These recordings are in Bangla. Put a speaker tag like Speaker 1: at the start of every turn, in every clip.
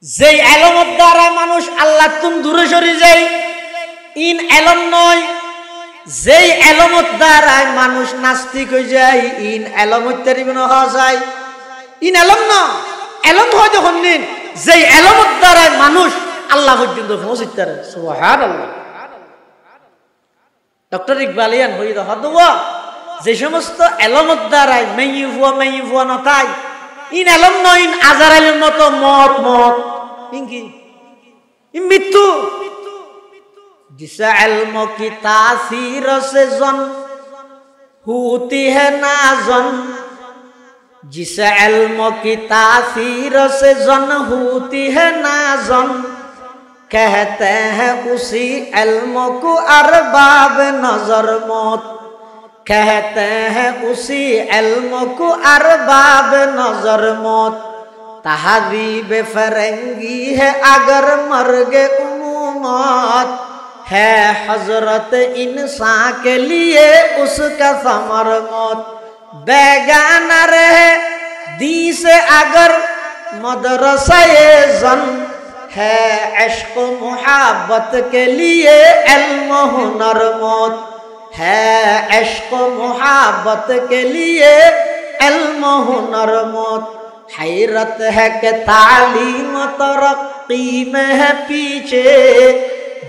Speaker 1: যেই এলমের দ্বারা মানুষ আল্লাহ তুম দূরে সরে যায়, ইন এলম নয়। যেই এলমের দ্বারা মানুষ নাস্তিক হয়ে যায়, ইন এলমের তারিবিন হওয়া যায়। ইন এলম না, এলম হয় যখন নিন যেই এলমের দ্বারা মানুষ আল্লাহ পর্যন্ত পৌঁছতে পারে। সুবহানাল্লাহ। ডক্টর ইকবালিয়ান হই দহদুয়া যে সমস্ত এলমের দ্বারা মেইফুয়া নতাই, ইন এলম নয়, ইন আজারাইলের মতো মত ইনকি ইন মৃত্যু। जिसे इल्म की तासीर से जन होती है नाजन, जिसे इल्म की तासीर से जन होती है नाजन, कहते हैं उसी इल्म को अरबाब नजर मौत, कहते हैं उसी इल्म को अरबाब नजर मौत। तहज़ीब फरंगी है अगर मर्गे उमूमत, है हजरत इंसान के लिए उसका समर मौत। बेगाना रहे दी से अगर मदरसा जन, है इश्क मुहब्बत के लिए इल्म हुनर मौत, है इश्क मुहब्बत के लिए इल्म हुनर मौत। हैरत है कि तालीम तरक्की में है पीछे,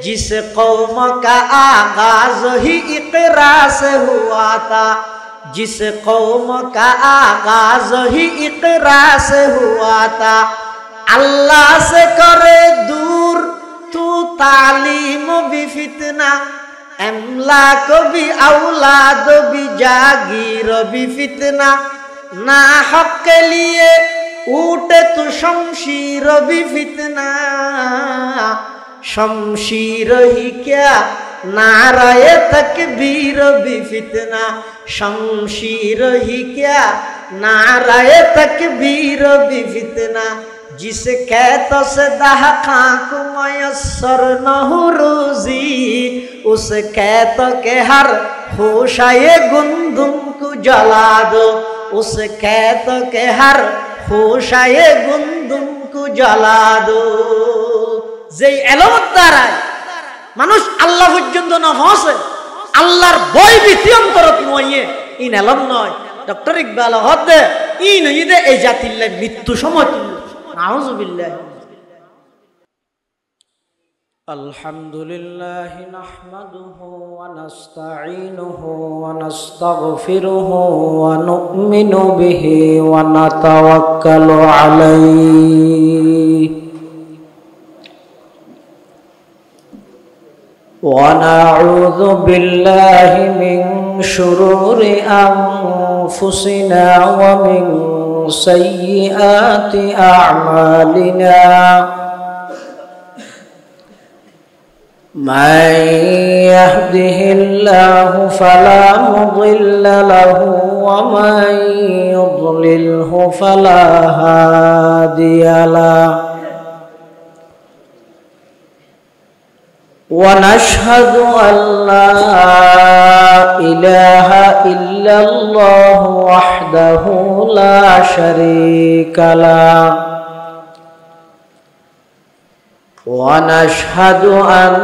Speaker 1: जिस कौम का आगाज ही इक़रा से हुआ था, जिस कौम का आगाज ही इक़रा से हुआ था। अल्लाह से करे दूर तू तालीम भी फितना, अमलाक भी औलाद भी जागीर भी फितना। ना हक के लिए उठे तो शमशीर भी फितना, शमशीर ही क्या नाराए तकबीर भी फितना, शमशीर ही क्या नाराए तकबीर भी फितना। जिस कहत से दहका को मयसर न हो रोजी, उस कहत के हर होशाए गुंदुम को जला दो, उस कहत के हर होशाए गुंदुम को जला दो। যেই এলমের দ্বারায় মানুষ আল্লাহ পর্যন্ত না পৌঁছে, আল্লাহর ভয় ভীতি অন্তরত নয়, ইন এলম নয়। ডক্টর ইকবাল হদে ইন ইদে এই জাতিল্লাহ মৃত্যু সময় নাউযুবিল্লাহ। আলহামদুলিল্লাহ নাহমাদুহু ওয়া নাস্তাঈনুহু ওয়া নাস্তাগফিরুহু ওয়া নু'মিনু বিহি ওয়া নাতাওয়াক্কালু আলাইহি ونعوذ بالله من شرور أنفسنا ومن سيئات أعمالنا، من يهده الله فلا مضل له ومن يضلله فلا هادي له، ونشهد أن لا إله إلا الله وحده لا شريك له، ونشهد أن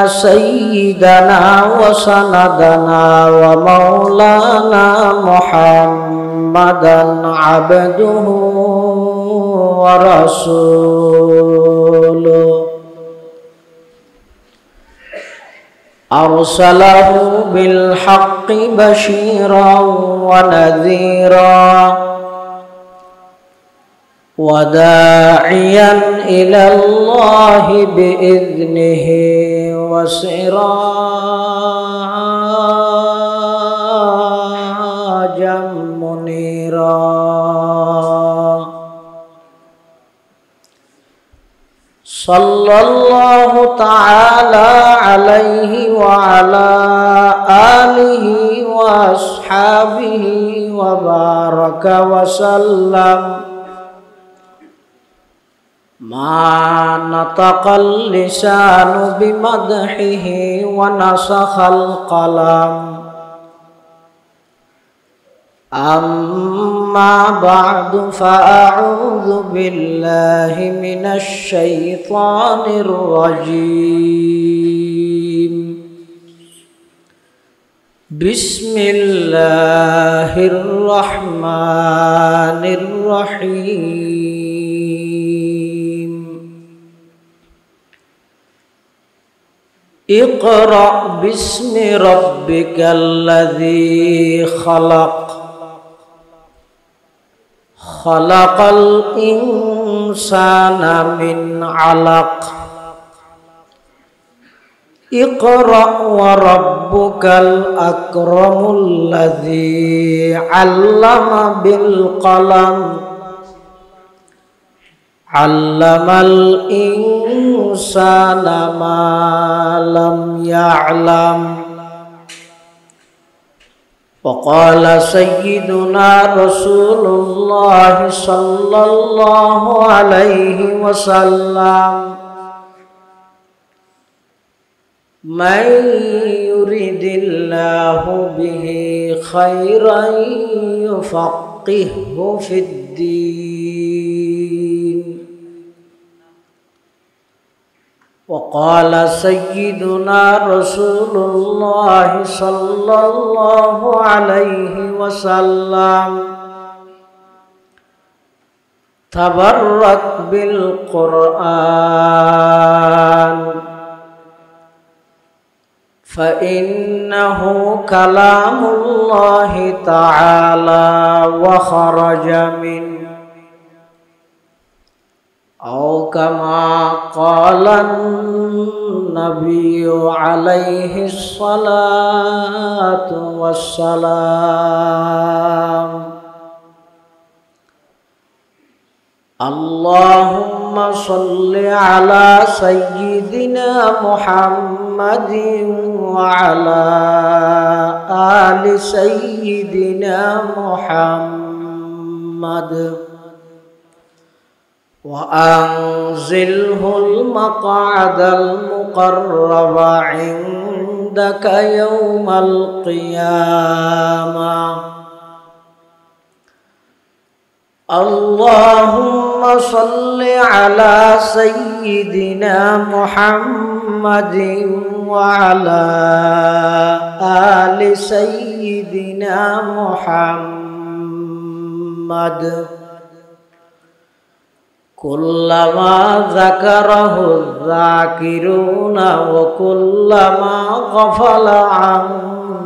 Speaker 1: سيدنا وسندنا ومولانا محمدا عبده ورسوله، أرسله بالحق بشيرا ونذيرا وداعيا إلى الله بإذنه وسراجا منيرا، صلى الله تعالى عليه وعلى آله وأصحابه وبارك وسلم، ما نطق اللسان بمدحه ونسخ القلم، أما أما بعد فأعوذ بالله من الشيطان الرجيم بسم الله الرحمن الرحيم اقرأ باسم ربك الذي خلق خلق الإنسان من علق اقرأ وربك الأكرم الذي علم بالقلم علم الإنسان ما لم يعلم وقال سيدنا رسول الله صلى الله عليه وسلم من يريد الله به خيرا يفقهه في الدين وقال سيدنا رسول الله صلى الله عليه وسلم تبرك بالقرآن فإنه كلام الله تعالى وخرج منه أو كما قال النبي عليه الصلاة والسلام اللهم صل على سيدنا محمد وعلى آل سيدنا محمد وأنزله المقعد المقرب عندك يوم القيامة اللهم صل على سيدنا محمد وعلى آل سيدنا محمد كلما ذكره الذاكرون وكلما غفل عن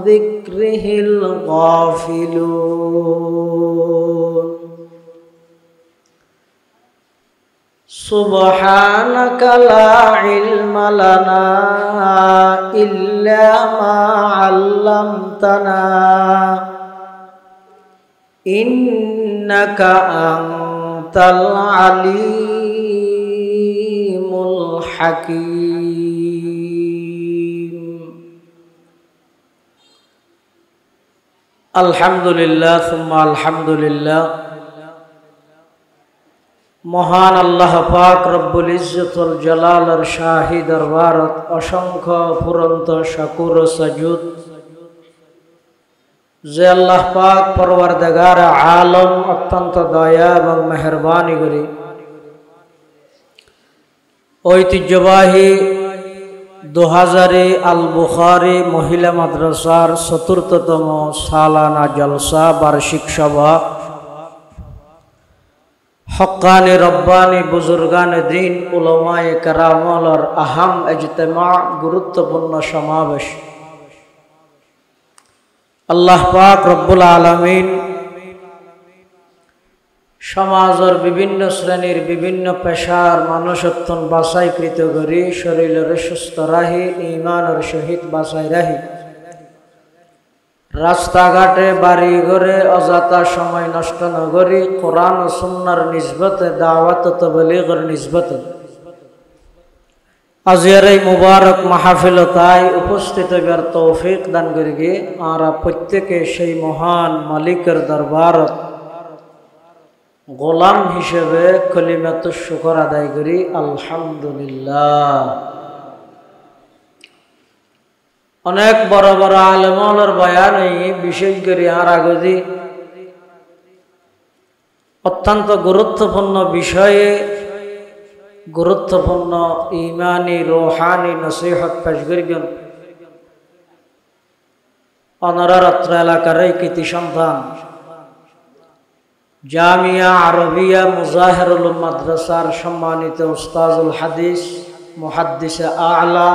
Speaker 1: ذكره الغافلون سبحانك لا علم لنا إلا ما علمتنا إنك أنت العليم الحكيم الحمد لله ثم الحمد لله মহান আল্লাহ পাক রব্বুল ইজ্জতুল জালালের শাহী দরবারত অসংখ্য ফুরন্ত শাকুর ও সাজুদ যে আল্লাহ পাক পরওয়ারদিগার আলম অত্যন্ত দয়া এবং মেহেরবানি করে ঐতিহ্যবাহী 2000 আল বুখারী মহিলা মাদ্রাসার ৪৪তম সালানা জলসা বার্ষিক সভা হক্কানি রব্বানি বুজুর্গান দিন উলামায়ে কেরামর আহাম ইজতিমা গুরুত্বপূর্ণ সমাবেশ আল্লাহ পাক রব্বুল আলামিন সমাজের বিভিন্ন শ্রেণীর বিভিন্ন পেশার মানুষত্বন বাছাইকৃত করি শরীরের সুস্থ রাহি ঈমানের সহিত বাছাই রাহি রাস্তাঘাটে বাড়ি ঘরে অযথা সময় নষ্ট না করি কোরআন ও সুন্নাহর নিসবতে দাওয়াত ও তাবলীগের নিসবতে আজকের এই মুবারক মাহফিল তাই উপস্থিত হবার তৌফিক দান করি আমরা প্রত্যেকে সেই মহান মালিকের দরবারত গোলাম হিসেবে কলিমাতুশ শুকর আদায় করি আলহামদুলিল্লাহ। অনেক বড় বড় আলেমর বয়ান বিশেষ করে আর আগদি অত্যন্ত গুরুত্বপূর্ণ বিষয়ে গুরুত্বপূর্ণ ইমানি রোহানি নসিহত পেশ করিবেন অনরার অত্র এলাকার এই কৃতি সন্তান জামিয়া আরবিয়া মুজাহিরুল উলুম মাদ্রাসার সম্মানিত উস্তাজুল হাদিস মুহাদ্দিস আ'লা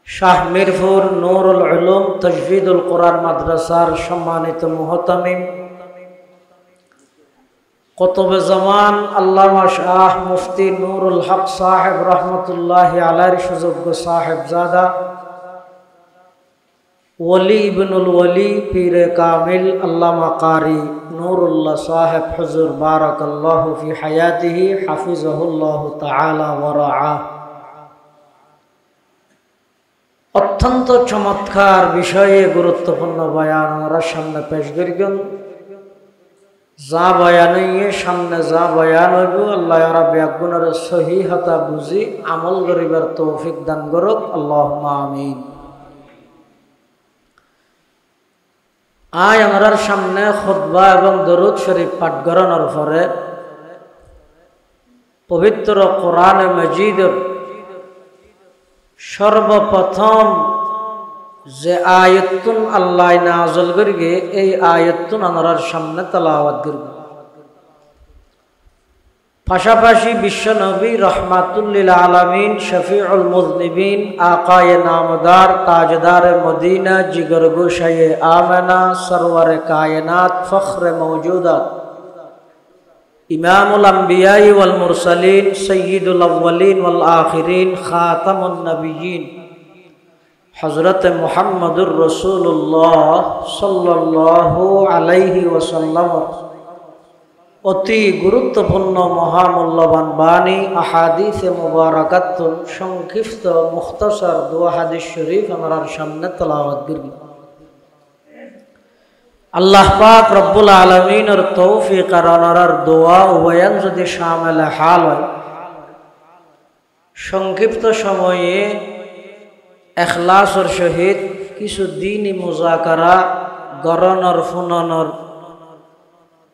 Speaker 1: শাহ মিরপুর নূরুল উলুম তাজভিদুল কুরআন মাদ্রাসার সম্মানিত মুহতামিম কুতুবে জামান আল্লামা শাহ মুফতি নুরুল হক সাহেব রহমতুল্লাহি আলাইহির সুযোগ্য সাহেবজাদা ওলি ইবনুল ওলি পীরে কামিল আল্লামা কারি নুরুল্লাহ সাহেব হুজুর বারাকাল্লাহু ফি হায়াতিহি হাফিজাহুল্লাহু তাআলা ওয়া রাআহ। অত্যন্ত চমৎকার বিষয়ে গুরুত্বপূর্ণ বয়ান আমরা সামনে পেশ করিবেন। যা বয়ান সামনে যা বয়ান হইব আল্লাহ রাব্বি আগুনের সহিহতা বুঝি আমল করিবার তৌফিক দান করুক, আল্লাহুম্মা আমিন। আজ আমার সামনে খুতবা এবং দরুদ শরীফ পাঠ করানোর পরে পবিত্র কোরআন মাজিদের সর্বপ্রথম যে আয়াতুন আল্লাহ নাযিল করিবে এই আয়াতুন আমার সামনে তেলাওয়াত করব। পাশাপাশি বিশ্বনবী রহমাতুল লিল আলামিন শফিউল মুযনিবিন আকায়ে নামদার তাজদারে মদিনা জিগর গোশায়ে আমেনা সরওয়ারে কায়নাত ফখরে মওজুদাত ইমামুল আম্বিয়া ওয়াল মুরসালিন সাইয়্যিদুল আউওয়ালিন ওয়াল আখিরিন খাতামুন নবিয়্যিন হযরত মুহাম্মদুর রাসূলুল্লাহ সাল্লাল্লাহু আলাইহি ওয়াসাল্লাম অতি গুরুত্বপূর্ণ মহামূল্যবান বাণী আহাদিসে মুবারাকাতুন সংক্ষিপ্ত মুখতাসার দোয়া হাদিস শরীফ আমার সামনে তেলাওয়াত করব। আল্লাহ পাক রব্বুল আলামিনের তৌফিক আর অনার দোয়া উভয়ন যদি শামিল হাল হয় সংক্ষিপ্ত সময়ে ইখলাসের সহিত কিছু দ্বীনি মুযাকারা গরনর ফুননর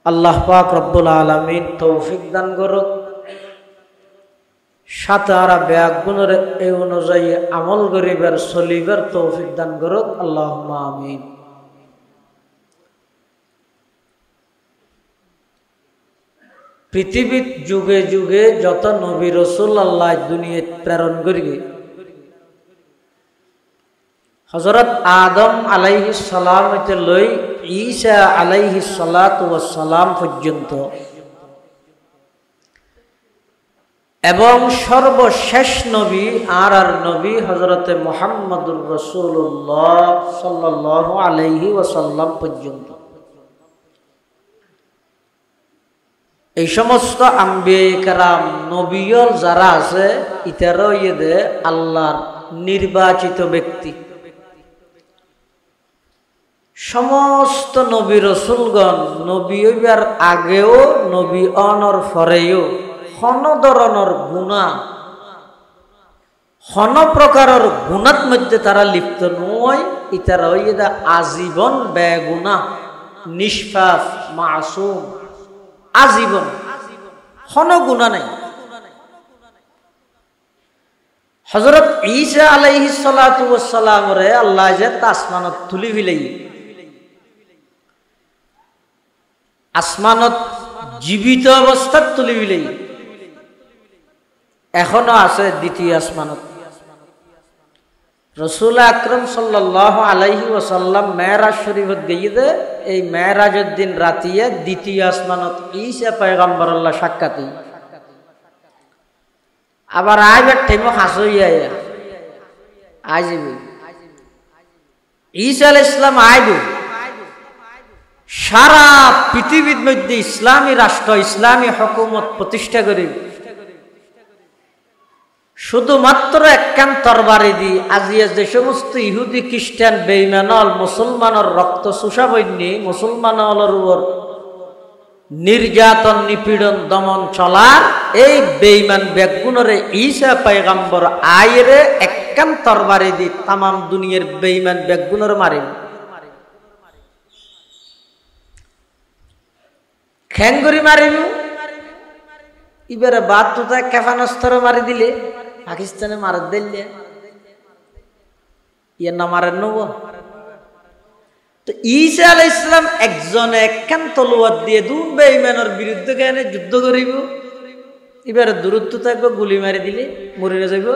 Speaker 1: আল্লাহ পাক রব্বুল আলামিন তৌফিক দান করুক। সাথে আর ব্যাগুনের এই অনুযায়ী আমল করিবার চলিবার তৌফিক দান করুক, আল্লাহুম্মা আমিন। পৃথিবীর যুগে যুগে যত নবী রাসূল আল্লাহ দুনিয়াত প্রেরণ করিবে হযরত আদম আলাইহিস সালাম হতে লই ঈসা আলাইহিস সালাতু ওয়াস সালাম পর্যন্ত এবং সর্বশেষ নবী আর নবী হযরত মুহাম্মদুর রাসূলুল্লাহ সাল্লাল্লাহু আলাইহি ওয়াসাল্লাম পর্যন্ত এই সমস্ত আম্বিয়া কেরাম নবীল যারা আছে ইতারা ইয়েদে আল্লাহর নির্বাচিত ব্যক্তি। সমস্ত নবী রসুলগণ নবী হইবার আগেও নবী অনর পরেও হন ধরনের গুণা হন প্রকারের গুণাত মধ্যে তারা লিপ্ত নয়। ইতারা হইদা আজীবন বেগুনা নিষ্পাপ মাসুম আজীবন হন গুণা নাই। হযরত ঈসা আলাইহিস সালাতু ওয়াস সালাম রে আল্লাহ যে আসমানত তুলি ফিলাই আসমানত জীবিত অবস্থাত তুলি ফিলাই এখনো আছে দ্বিতীয় আসমানত। রাসূল আকরাম সাল্লাল্লাহু আলাইহি ওয়াসাল্লাম মেরাজ শরীফত গিয়ে এই মেরাজের দিন রাতিয়ে দ্বিতীয় আসমানত ঈসা পয়গম্বর আল্লাহ সাক্ষাৎ আবার আইবার টাইমও হাসইয়া আইবি ঈসা আলাইহিস সালাম আইবি সারা পৃথিবীর মধ্যে ইসলামী রাষ্ট্র ইসলামী হুকুমত প্রতিষ্ঠা করি শুধুমাত্র একখান তরবারি দি আজিয়া যে সমস্ত ইহুদি খ্রিস্টান বেঈমানল মুসলমানের রক্ত চুষাবন্যে মুসলমানলের উপর নির্যাতন নিপীড়ন দমন চলার এই বেঈমান বেগুনরে ঈসা পয়গম্বর আইরে একখান তরবারি দি তামাম দুনিয়ার বেঈমান বেগুনরে মারিন। খ্যাঙ্গুরি মারিব এবারে বাদ তো তাই ক্ষেপণাস্ত্র মারি দিলে পাকিস্তানে মার দিলে ইয়ে না মারেন নব তো ঈসা আলাইহিস সালাম একজনে একখান তলোয়ার দিয়ে দুন বেঈমানের বিরুদ্ধে কেন যুদ্ধ করিব এবারে দূরত্ব থাকবে গুলি মারি দিলে মরে যাইব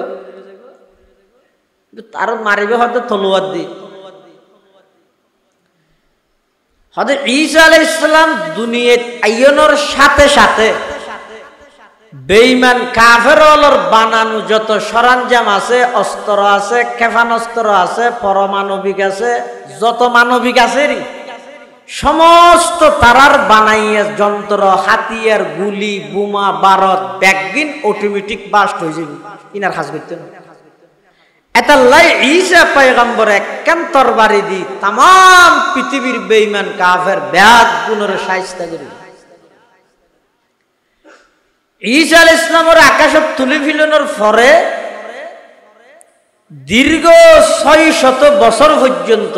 Speaker 1: তার মারিবে হয়তো তলোয়ার দিয়ে হযরত ঈসা আলাইহিস সালাম দুনিয়াত আইয়নোর সাথে সাথে বেঈমান কাফেরদের বানানো যত সরঞ্জাম আছে অস্ত্র আছে ক্ষেপণাস্ত্র আছে পারমাণবিক আছে যত মানবিক আছে সমস্ত তারার বানাইয়া যন্ত্র হাতিয়ার গুলি বোমা বারদ ব্যাগিন অটোমেটিক বাস্ট হয়ে যাবে ইনার হাজ করতে না এটা লাই ঈসা পয়গম্বর একখান তরবারি দি তাম পৃথিবীর বেঈমান কাফের ব্যাগ গুণের শায়েস্তা করে ঈসা আলাইহিস সালামের আকাশত তুলি ফিলানোর পরে দীর্ঘ 600 বছর পর্যন্ত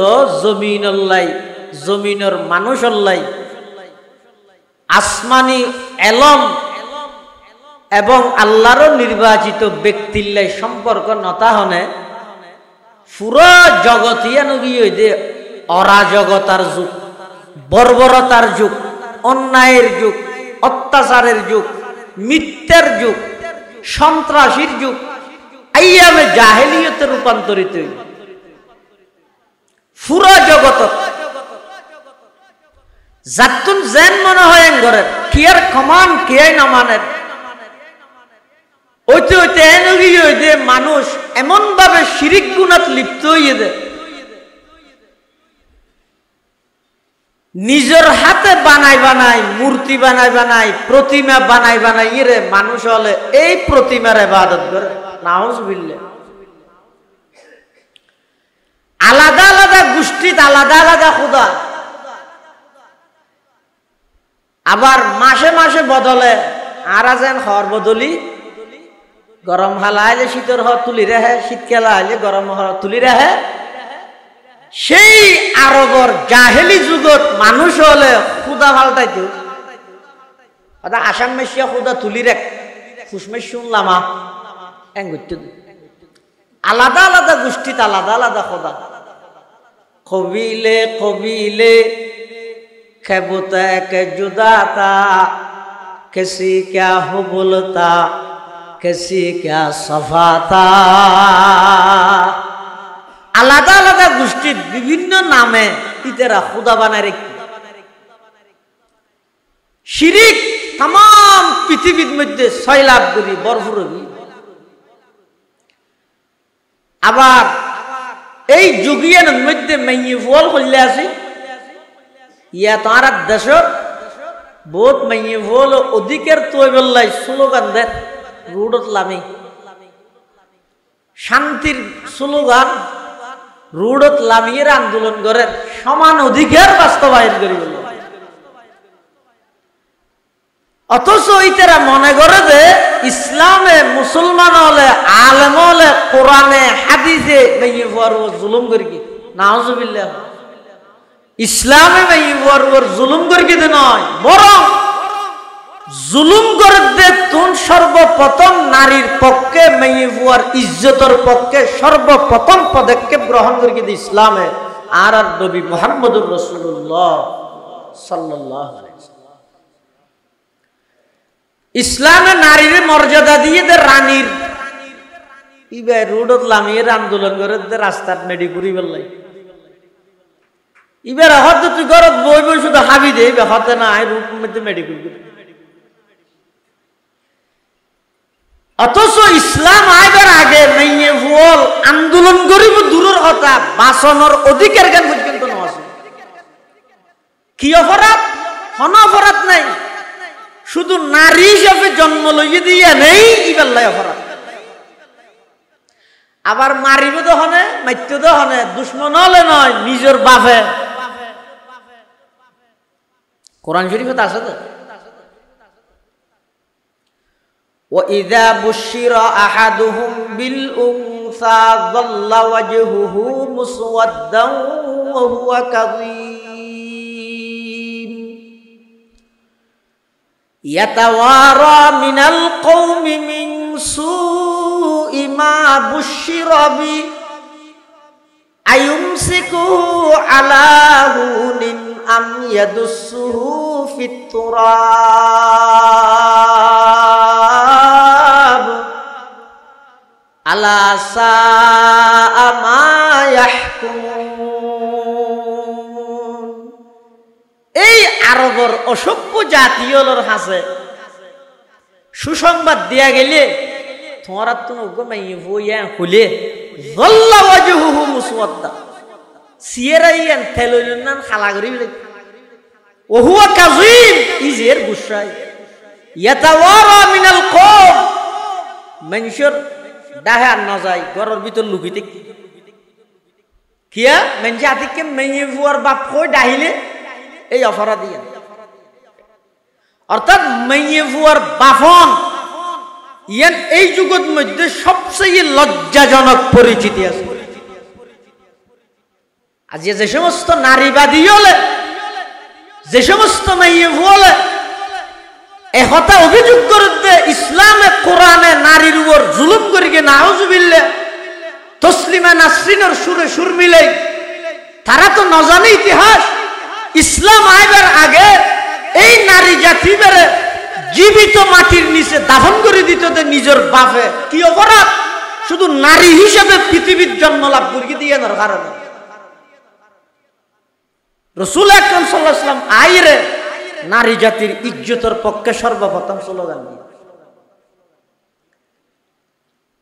Speaker 1: জমিনের মানুষ আল্লাহ আসমানি এলম এবং আল্লাহর নির্বাচিত ব্যক্তির সম্পর্ক নতা হনে পুরো জগতিয়া নগিয়ে দে অরাজকতার যুগ বর্বরতার যুগ অন্যায়ের যুগ অত্যাচারের যুগ মিথ্যার যুগ সন্ত্রাসীর যুগ আইয়ামে জাহেলিয়তে রূপান্তরিত পুরো জগত জাতুন যেন মনে হয় ঘরের কিয়ার কমান কিয়াই না মানের ওইতে ওইতে এনগিয়ে দে মানুষ এমন ভাবে শিরিক গুনাত লিপ্ত হয়ে দে নিজের হাতে বানাই মূর্তি বানাই প্রতিমা বানাই ইরে মানুষ হলে এই প্রতিমার ইবাদত করে নাউজুবিল্লাহ আলাদা আলাদা গোষ্ঠীত আলাদা আলাদা খোদা আবার মাসে মাসে বদলে আর যেন হর বদলি গরম হালা আইলে শীতের হর তুলি রাখে শীতকালা আইলে গরম হর তুলি রাখে সেই আরবর জাহেলি যুগত মানুষ হলে খুদা পাল্টাইতো আসাম মেশিয়া খুদা তুলি রাখ ফুসমে শুনলামা আলাদা আলাদা গোষ্ঠীত আলাদা আলাদা খোদা কবিলে কবিলে খেবুতা কে জুদাতা কিসি ক্যা হো বলতা কিসি ক্যা সফাতা আলাদা আলাদা গোষ্ঠীর বিভিন্ন নামে ইতেরা খুদা বানায় রেখে শিরিক তাম পৃথিবীর মধ্যে সয়লাভ করি বরফুর আবার এই যুগিয়ানের মধ্যে মেয়ে ফল করলে আছে ইয়া তার দেশ বহুত মেয়ে ফল অধিকের তৈবল্লাই স্লোগান দেন রুডত লামি শান্তির স্লোগান রুডত লামিয়ের আন্দোলন করে সমান অধিকার বাস্তবায়ন করি বলল অথচ ইতারা মনে করে যে ইসলামে মুসলমান হলে আলেম হলে কোরআনে হাদিসে মেয়ে জুলুম করি কি নাউজুবিল্লাহ ইসলামে মেয়ে জুলুম করি কি নয় বরং জুলুম করে দে তুন সর্বপ্রথম নারীর পক্ষে মেয়ে ইজ্জতের পক্ষে সর্বপ্রথম পদক্ষেপ গ্রহণ করি কি ইসলামে আর নবী মুহাম্মদুর রাসূলুল্লাহ সাল্লাল্লাহু আলাইহি ওয়াসাল্লাম ইসলামে নারীর মর্যাদা দিয়ে দে রানীর ইবে রোডত লামিয়ে আন্দোলন করে দে রাস্তার মেডি করি বললাই ইবার হয়তো তুই ঘরত বই বই শুধু হাবি দে ইবে হতে না রূপ মধ্যে মেডি করি অথচ ইসলাম আইবার আগে মেয়ে ফুল আন্দোলন করিব দূরের কথা বাসনের অধিকার জ্ঞান পর্যন্ত না আছে কি অপরাধ কোন অপরাধ নাই শুধু নারী হিসেবে জন্ম লইয়ে দিয়ে নেই ইবাল্লাই অপরাধ আবার মারিব দহনে মাইত্য দহনে দুশ্মন হলে নয় নিজের বাপে কোরআন শরীফে আছে তো وَإِذَا بُشِّرَ أَحَدُهُمْ بِالْأُنثَى ظَلَّ وَجْهُهُ مُسْوَدًّا وَهُوَ كَظِيمٌ ইয়াতাওয়ারা মিনাল কওমি মিন সুই মা বুশিরা বি আয়ুমসিকুহু আলা হুনিন আম ইয়াদুসসুহু ফিত তুরাব আলা সাআ মা ইয়াহকুমুন। এই আরবর অসভ্য জাতীয়র হাসে সুসংবাদ দিয়া গেলে তোমার তুমি মাইয়ে বইয়া হলে যল্লা ওয়াজহুহু মুসওয়াদ্দা সিয়েরাইয়ান তেলুনান খালা করি বলে ও হুয়া কাযীম ইজের গুসাই ইয়াতাওয়ারা মিনাল কওম মানুষের ডাহে না যায় ঘরের ভিতর লুকিতে কিয়া মানুষ আতিকে মেয়ে বুয়ার বাপ কই ডাহিলে এই অপরাধী অর্থাৎ মেয়ে বুয়ার বাপন ইয়ান এই যুগের মধ্যে সবচেয়ে লজ্জাজনক পরিচিতি আছে। আজ যে সমস্ত নারীবাদী হলে যে সমস্ত মেয়ে বলে এহতা অভিযোগ করতে ইসলামে কোরআনে নারীর উপর জুলুম করিকে নাউজুবিল্লাহ তসলিমা নাসরিনের সুরে সুর মিলে তারা তো ন জানে ইতিহাস ইসলাম আইবার আগে এই নারী জাতি বেড়ে জীবিত মাটির নিচে দাফন করে দিত নিজের বাপে কি অপরাধ শুধু নারী হিসেবে পৃথিবীর জন্ম লাভ করিয়ে দিয়ে না কারণে রাসূল আকরাম সাল্লাল্লাহু আলাইহি ওয়াসাল্লাম আইরে নারী জাতির ইজ্জতের পক্ষে সর্বপ্রথম স্লোগান দিয়ে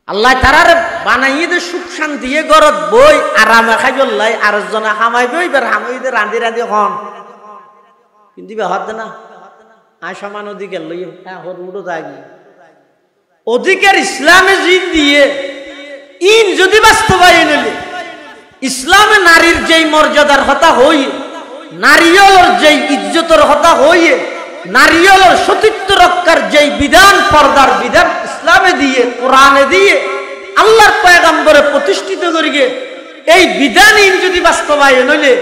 Speaker 1: আল্লাহ তারারে বানাইয়ে দে সুখ শান্তি এ গরত বই আরামে খাইবল্লাই আর জনা হামাইবে এবার হামাইতে রাঁধি রাঁধি হন কিন্তু হদ না আয় সমান অধিকার লই হ্যাঁ হর উড়ো দাগি অধিকার ইসলামে জিন দিয়ে ইন যদি বাস্তবায়ন হইলে ইসলামে নারীর যেই মর্যাদার কথা হই নারীর যেই ইজ্জতের কথা হইয়ে নারীর সতীত্ব রক্ষার যেই বিধান পর্দার বিধান ইসলামে দিয়ে কোরআনে দিয়ে আল্লাহর পয়গম্বরে প্রতিষ্ঠিত করিয়ে এই বিধানহীন যদি বাস্তবায়ন হইলে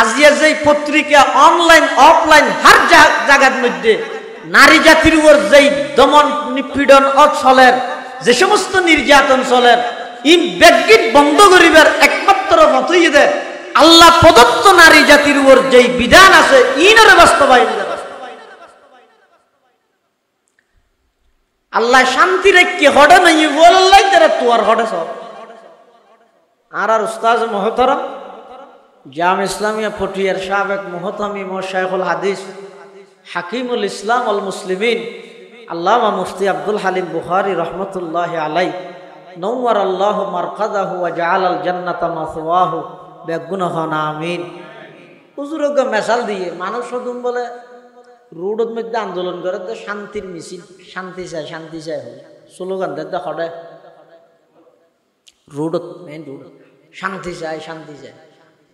Speaker 1: আজিয়া যেই পত্রিকা অনলাইন অফলাইন হার জায়গার মধ্যে নারী জাতির উপর যেই দমন নিপীড়ন চলের যে সমস্ত নির্যাতন চলের ইন ব্যাগিট বন্ধ করিবার একমাত্র পথই দেয় আল্লাহ প্রদত্ত নারী জাতির উপর যেই বিধান আছে ইনের বাস্তবায়ন আল্লাহ শান্তি রেখে হড়ে নাই বললাই তারা তোয়ার হড়ে সব আর উস্তাজ মোহতরম জাম ইসলামিয়া পটিয়ার সাবেক মুহতামিম ও শাইখুল হাদিস হাকিমুল ইসলাম আল মুসলিমিন আল্লামা মুফতি আব্দুল হালিম বুখারী রহমতুল্লাহ আলাই নওয়ার আল্লাহ মারকাদাহু ওয়া জাআলাল জান্নাতা মাসওয়াহু বেগুনহন আমিন। হুজুরকে মেসাল দিয়ে মানুষ সদুম বলে রোডের মধ্যে আন্দোলন করে তো শান্তির মিছিল শান্তি চাই হয় স্লোগান দেয় হড়ে রোডত মেন রোড শান্তি চাই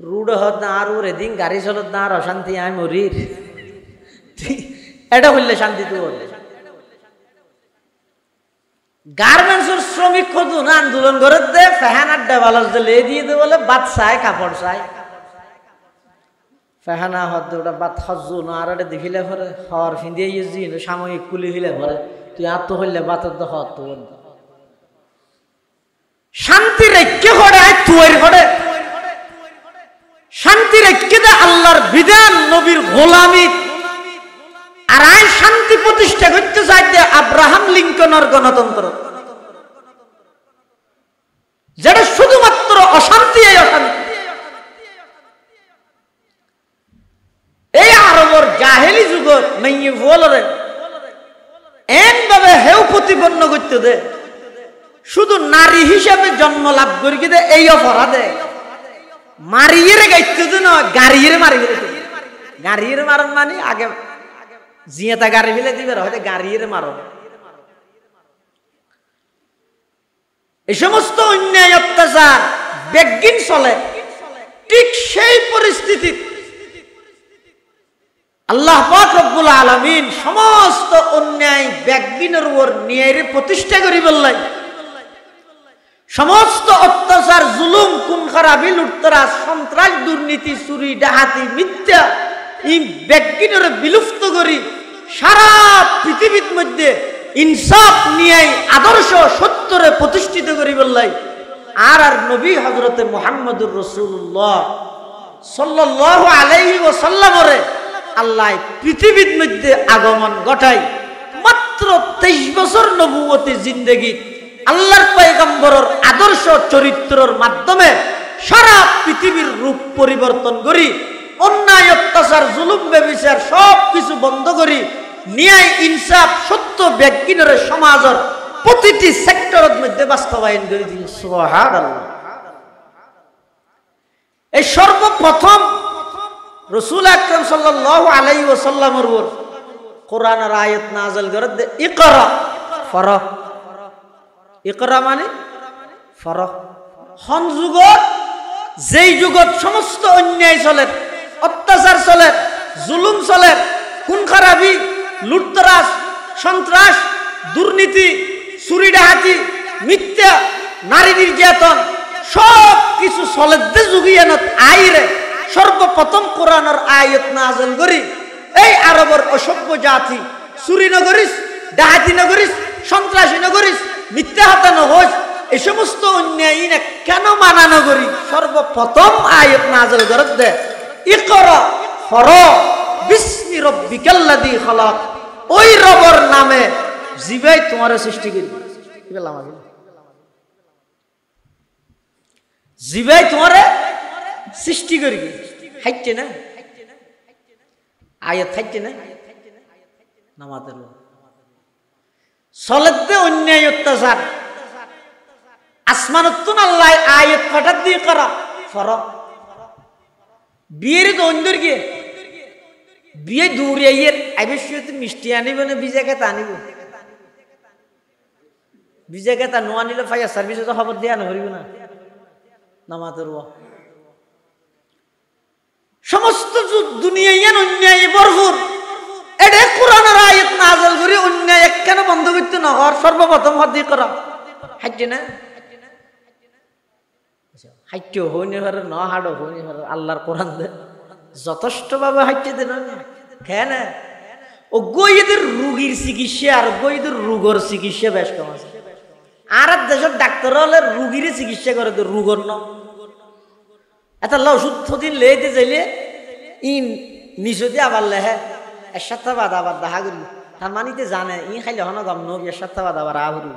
Speaker 1: রোড হত না আর ওর এদিন গাড়ি চলত না আর অশান্তি আয় মরির এটা বললে শান্তি তো বললে গার্মেন্টসের শ্রমিক কত না আন্দোলন করে দে ফ্যান আড্ডা ভালো দিয়ে দিয়ে দে বলে বাদ চাই কাপড় চাই ফেহানা হত ওটা বাদ হজু না আর এটা দেখিলে পরে হর ফিন্দিয়ে ইউজি সাময়িক কুলি হইলে পরে তুই আর তো হইলে বাতের তো হত শান্তি রেখে হড়ে আয় তুয়ের হড়ে শান্তি রেখে দে আল্লাহর বিধান নবীর গোলামি আর আয় শান্তি প্রতিষ্ঠা করতে চাইতে আব্রাহাম লিঙ্কনের গণতন্ত্র যেটা শুধুমাত্র অশান্তি এই অশান্তি এই আরবর জাহেলি যুগত মেয়ে বলরে এমভাবে হেউ প্রতিপন্ন করতে দে শুধু নারী হিসাবে জন্ম লাভ করি দে এই অপরাধে মারিয়ে গাইতে দে না গাড়িয়ে মারি গাড়িয়ে মারন মানে আগে জিয়াতা গাড়ি ফেলে দিবে হয়তো গাড়িয়ে মারন এই সমস্ত অন্যায় অত্যাচার বেগিন চলে ঠিক সেই পরিস্থিতি আল্লাহ পাক রব্বুল আলামিন সমস্ত অন্যায় বেগিনের উপর নিয়ে প্রতিষ্ঠা করি বললেন সমস্ত অত্যাচার জুলুম খুন খারাপি লুটতরাজ সন্ত্রাস দুর্নীতি চুরি ডাহাতি মিথ্যা এই বেগিনের বিলুপ্ত করি সারা পৃথিবীর মধ্যে ইনসাফ নিয়ে আদর্শ সত্যরে প্রতিষ্ঠিত করি বললাই আর নবী হযরতে মুহাম্মদুর রাসূলুল্লাহ সাল্লাল্লাহু আলাইহি ওয়াসাল্লামরে আল্লাহ পৃথিবীর মধ্যে আগমন ঘটাই মাত্র 23 বছর নবুয়তি জিন্দেগি আল্লাহর পয়গম্বরের আদর্শ চরিত্রের মাধ্যমে সারা পৃথিবীর রূপ পরিবর্তন করি অন্যায় অত্যাচার জুলুম ব্যভিচার সব কিছু বন্ধ করি ন্যায় ইনসাফ সত্য ব্যক্তির সমাজের প্রতিটি সেক্টরের মধ্যে বাস্তবায়ন করে দিন সুবহানাল্লাহ। এই সর্বপ্রথম রাসূল আকরাম সাল্লাল্লাহু আলাইহি ওয়াসাল্লামের উপর কোরআনের আয়াত নাযিল করে দে ইকরা ফরহ। ইকরা মানে ফরহ। হন যুগত যেই যুগত সমস্ত অন্যায় চলে অত্যাচার চলে জুলুম চলে খুন খারাপি লুটতরাজ সন্ত্রাস দুর্নীতি চুরি ডাকাতি মিথ্যা নারী নির্যাতন সব কিছু চলে দে যুগিয়ানত আইরে সর্বপ্রথম কোরআনের আয়াত নাযিল করি এই আরবের অসভ্য জাতি চুরি নগরিস ডাকাতি নগরিস সন্ত্রাসী নগরিস মিথ্যা হত্যা নগরিস এই সমস্ত অন্যায় কেন মানানো করি সর্বপ্রথম আয়াত নাযিল করে দে ইকরা ফরহ বিসমি রাব্বিকাল্লাযী খালাক। ওই রবের নামে জিবাই তোমার সৃষ্টি করি জিবাই তোমার সৃষ্টি করি হাইতে না আয়াত হাইতে না নামাজের সলেদে অন্যায় অত্যাচার আসমানতুন আল্লাহ আয়াত পাঠাত দিয়ে করা ফরহ। বিয়ের গন্ধর গিয়ে বিয়ে দূরে আইবেশিয়তে মিষ্টি আনিব না ভিজা খেতা আনিব ভিজা খেতা নো আনিলে ফাইয়া সার্ভিস খবর দিয়া নকরিব না নামাজের সমস্ত দুনিয়ায় অন্যায় ভরপুর এটা কোরআনের আয়াত নাযিল করে অন্যায় কেন বন্ধ করতে না হওয়ার সর্বপ্রথম হাত দিয়ে করা হাইতে না হাইতে হইনি পারে ন হাড়ো হইনি পারে আল্লাহর কোরআন দে যথেষ্ট ভাবে হাইতে দেন কেন ও গইদের রোগীর চিকিৎসা আর গইদের রোগের চিকিৎসা বেশ কম আছে আর দেশের ডাক্তার হলে রোগীর চিকিৎসা করে তো রোগর ন এটা ওষুধ দিন লেতে যাইলে ইন নিচে দিয়ে আবার লেহে এক সপ্তাহ বাদ আবার দেখা করি তার মানিতে জানে ই খাইলে হন গম নবী এক সপ্তাহ বাদ আবার আহরি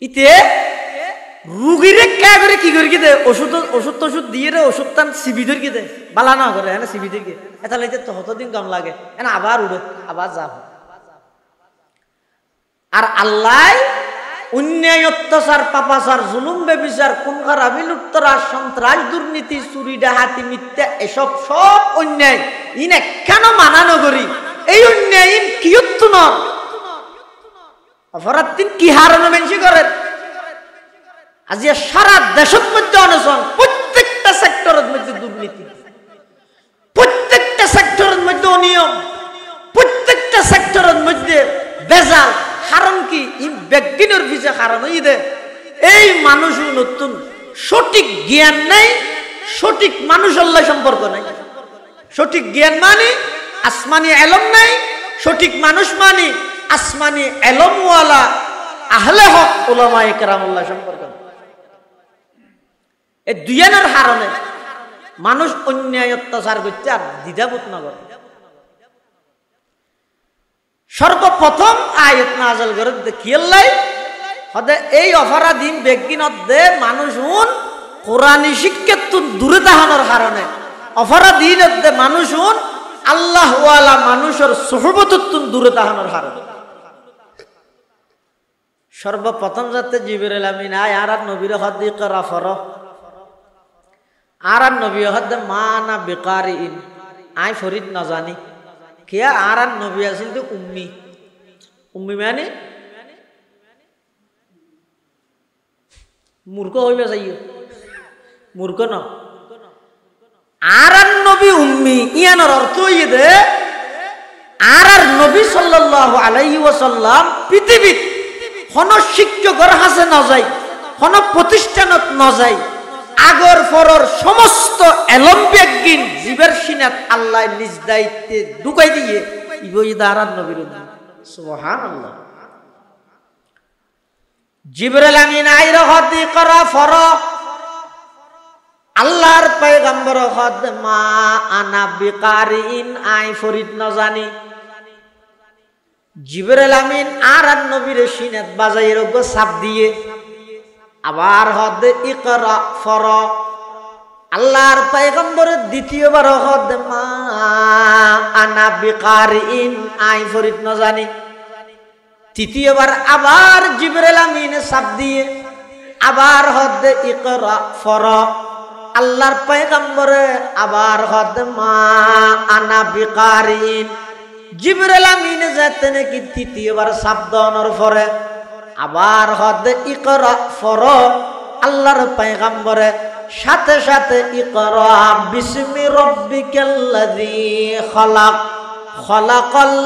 Speaker 1: ইতে রুগীরে কে করে কি করে দে ওষুধ ওষুধ দিয়ে রে ওষুধ টান সিবি ধরে দে বালা না করে হ্যাঁ সিবি ধরে এটা লাইতে তো হতদিন কম লাগে এনা আবার উড়ে আবার যা আর আল্লাহ অন্যায় অত্যাচার পাপাচার জুলুম ব্যভিচার খুন খারাপি লুটতরাজ সন্ত্রাস দুর্নীতি চুরি ডাকাতি মিথ্যা এসব সব অন্যায় ইনে কেন মানানো করি এই অন্যায় ইন কিয়ত্ত ন অপরাধ দিন কি হারানো মেনসি করেন আজি সারা দেশের মধ্যে অনশন প্রত্যেকটা সেক্টরের মধ্যে দুর্নীতি প্রত্যেকটা সেক্টরের মধ্যে অনিয়ম প্রত্যেকটা সেক্টরের মধ্যে বেজাল কারণ কি ই ব্যক্তির ভিজা কারণ দে এই মানুষ নতুন সঠিক জ্ঞান নাই সঠিক মানুষ আল্লাহ সম্পর্ক নাই সঠিক জ্ঞান মানে আসমানি এলম নাই সঠিক মানুষ মানে আসমানি এলমওয়ালা আহলে হক উলামায়ে কেরামুল্লাহ সম্পর্ক এই দুইজনের কারণে মানুষ অন্যায় অত্যাচার করতে আর দ্বিধাবোধ না করে সর্বপ্রথম আয়াত নাযিল করে দেখিয়ালাই হদে এই অপরাধীন ব্যক্তিনত দে মানুষ কোরআনী শিক্ষা দূরে তাহানোর কারণে অপরাধীন দে মানুষ আল্লাহ ওয়ালা মানুষের সুহবত দূরে তাহানোর কারণে সর্বপ্রথম যাতে জিবরিল আমিন আয় আর নবীর হদি করা ফরহ আর নবী হদ মানা বিকারিন আই ফরিদ না জানি কিয়া আর নবী আছিল তো উম্মি উম্মি মানে মূর্খ হইবে চাইও মূর্খ ন আর নবী উম্মি ইয়ানোর অর্থ হইয়ে দে আর নবী সাল্লাল্লাহু আলাইহি ওয়াসাল্লাম পৃথিবীত কোন শিক্ষকের হাতে না যায় কোন প্রতিষ্ঠানত না যায় আগর ফরর সমস্ত এলম বেগিন জীবের সিনাত আল্লাহ নিজ দায়িত্বে ঢুকাই দিয়ে ইবই দারান নবীর সুবহানাল্লাহ। জিবরিল আমিন আইর হদি করা ফর আল্লাহর পয়গম্বর হদ মা আনা বিকারিন আই ফরিদ ন জানি। জিবরিল আমিন আর নবীর সিনাত বাজাই রোগ সাপ দিয়ে আবার হদ ইকরা ফর আল্লাহর পয়গম্বরের দ্বিতীয়বার হদ মা আনা বিকারিন আই ফরিদ ন জানি। তৃতীয়বার আবার জিবরিল আমিন সাপ দিয়ে আবার হদ ইকরা ফর আল্লাহর পয়গম্বরে আবার হদ মা আনা বিকারিন। জিবরিল আমিন যাতে নাকি তৃতীয়বার সাপ দেওয়ার পরে আবার হদ ইকরা ফর আল্লাহর পয়গম্বরে সাথে সাথে ইকরা বিসমি রব্বিকাল্লাযী খালাক খালাকাল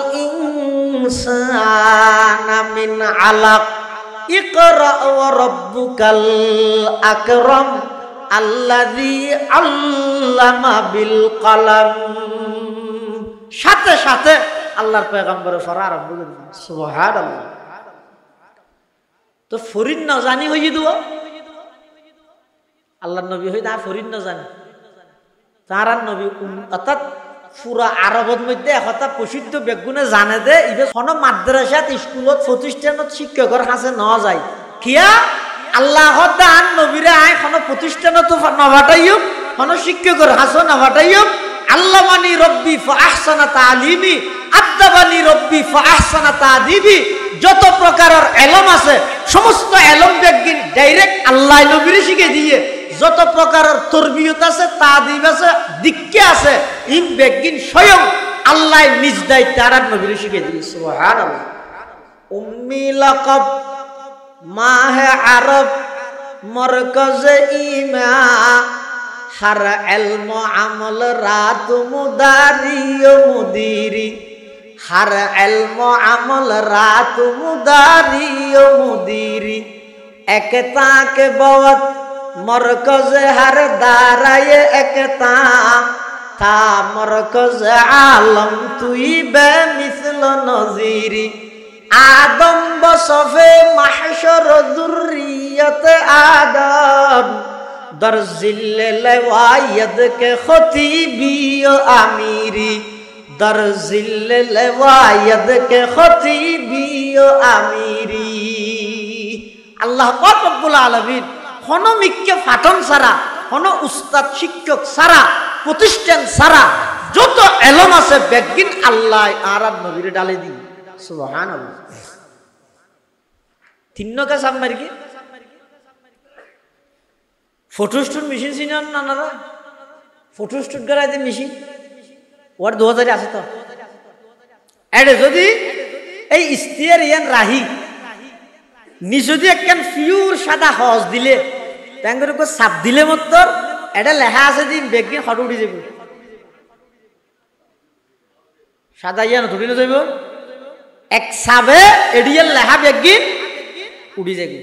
Speaker 1: ইনসানা মিন আলাক ইকরা ওয়া রাব্বুকাল আকরাম আল্লাযী আল্লামা বিল কলম। সাথে সাথে আল্লাহর পয়গম্বর পড়া আরম্ভ করে সুবহানাল্লাহ। তো ফরিদ না জানি হই দুয়া আল্লাহর নবী হই না ফরিদ না জানি তার নবী অর্থাৎ পুরা আরবের মধ্যে একটা প্রসিদ্ধ বেগুনে জানে দে ইবে কোন মাদ্রাসাত স্কুলত প্রতিষ্ঠানত শিক্ষকের কাছে নেওয়া যায় কিয়া আল্লাহ দান নবীরে আয় কোন প্রতিষ্ঠানত নভাটাইও কোন শিক্ষকের হাসন নভাটাইও আল্লামানি রব্বি ফাহসানা তালিমি আদাবানি রব্বি ফাহসানা তাদিবি। যত প্রকারের এলম আছে সমস্ত এলম বেগিন ডাইরেক্ট আল্লাহ নবীরে শিখে দিয়ে যত প্রকারের তরবিয়ত আছে তাদিব আছে দীক্ষা আছে ইম বেগিন স্বয়ং আল্লাহ নিজ দায়িত্বে আর নবীরে শিখে দিয়ে সুবহানাল্লাহ। উম্মি লাকাব মাহে আরব মরকজ ইমা হর ইলম আমল রাত মুদারি ও মুদিরি হর ইলম আমল রাত মুদারি ও মুদিরি একতা কে বওত মরকজ হর দারায়ে একতা তা মরকজ আলম তুই বে মিসল নজিরি আদম বসফে মাহশর যুররিয়ত আদম দর জিল্লে লওয়ায়দ কে খতিবি ও আমিরি দর জিল্লে লওয়ায়দ কে খতিবি ও আমিরি। আল্লাহ পাক রব্বুল আলামিন কোন মিক্কে ফাটন ছাড়া কোন উস্তাদ শিক্ষক ছাড়া প্রতিষ্ঠান ছাড়া যত এলম আছে বেগিন আল্লাহ আর নবীর ডালে দি সুবহানাল্লাহ। তিনকা সামমার কি ফটোস্টুট মেশিন চিনেন নানারা ফটোস্টুট করাইতে মেশিন ওর 2000 আছে তো এডে যদি এই ইস্তিয়ার ইয়ান রাহি নি যদি একখান পিওর সাদা হজ দিলে তাঙ্গের উপর সাপ দিলে মত এটা লেখা আছে দিন বেগিন ফটো উঠে যাব সাদা ইয়ান ধরে না যাইব এক সাবে এডিয়াল লেখা বেগিন উড়ি যাবে।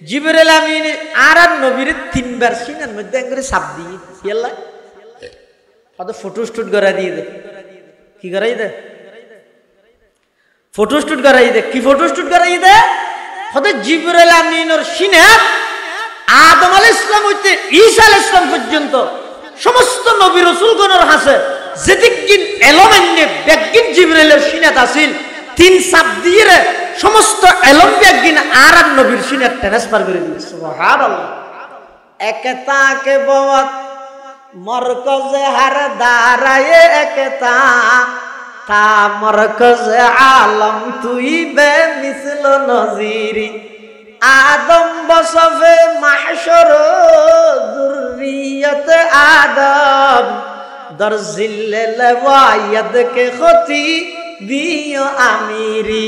Speaker 1: জিবরিল আমিন আর নবীর তিনবার সিনার মধ্যে করে সাপ দিয়ে ইয়াল্লা কত ফটো স্টুট করা দিয়ে দে কি করাই দে ফটো স্টুট করাই দে কি ফটো স্টুট করাই দে কত জিবরিল আমিনের সিনাত আদম আলাইহিস সালাম হইতে ঈসা আলাইহিস সালাম পর্যন্ত সমস্ত নবী রাসূলগণের হাতে যেদিকিন এলোমেন্নে বেগিন জিবরিলের সিনাত আছিল তিন সাপ দিয়ে সমস্ত এলম বেগিন আর নবীর সিনাত ট্রান্সফার করে দিল সুবহানাল্লাহ। একতা কে বওত মরকজ হর দারায়ে একতা তা মরকজ আলম তুই বে মিসল নজিরি আদম বসফে মাহশর যুররিয়ত আদম দর জিল্লে লওয়ায়দ কে খতিবি ও আমিরি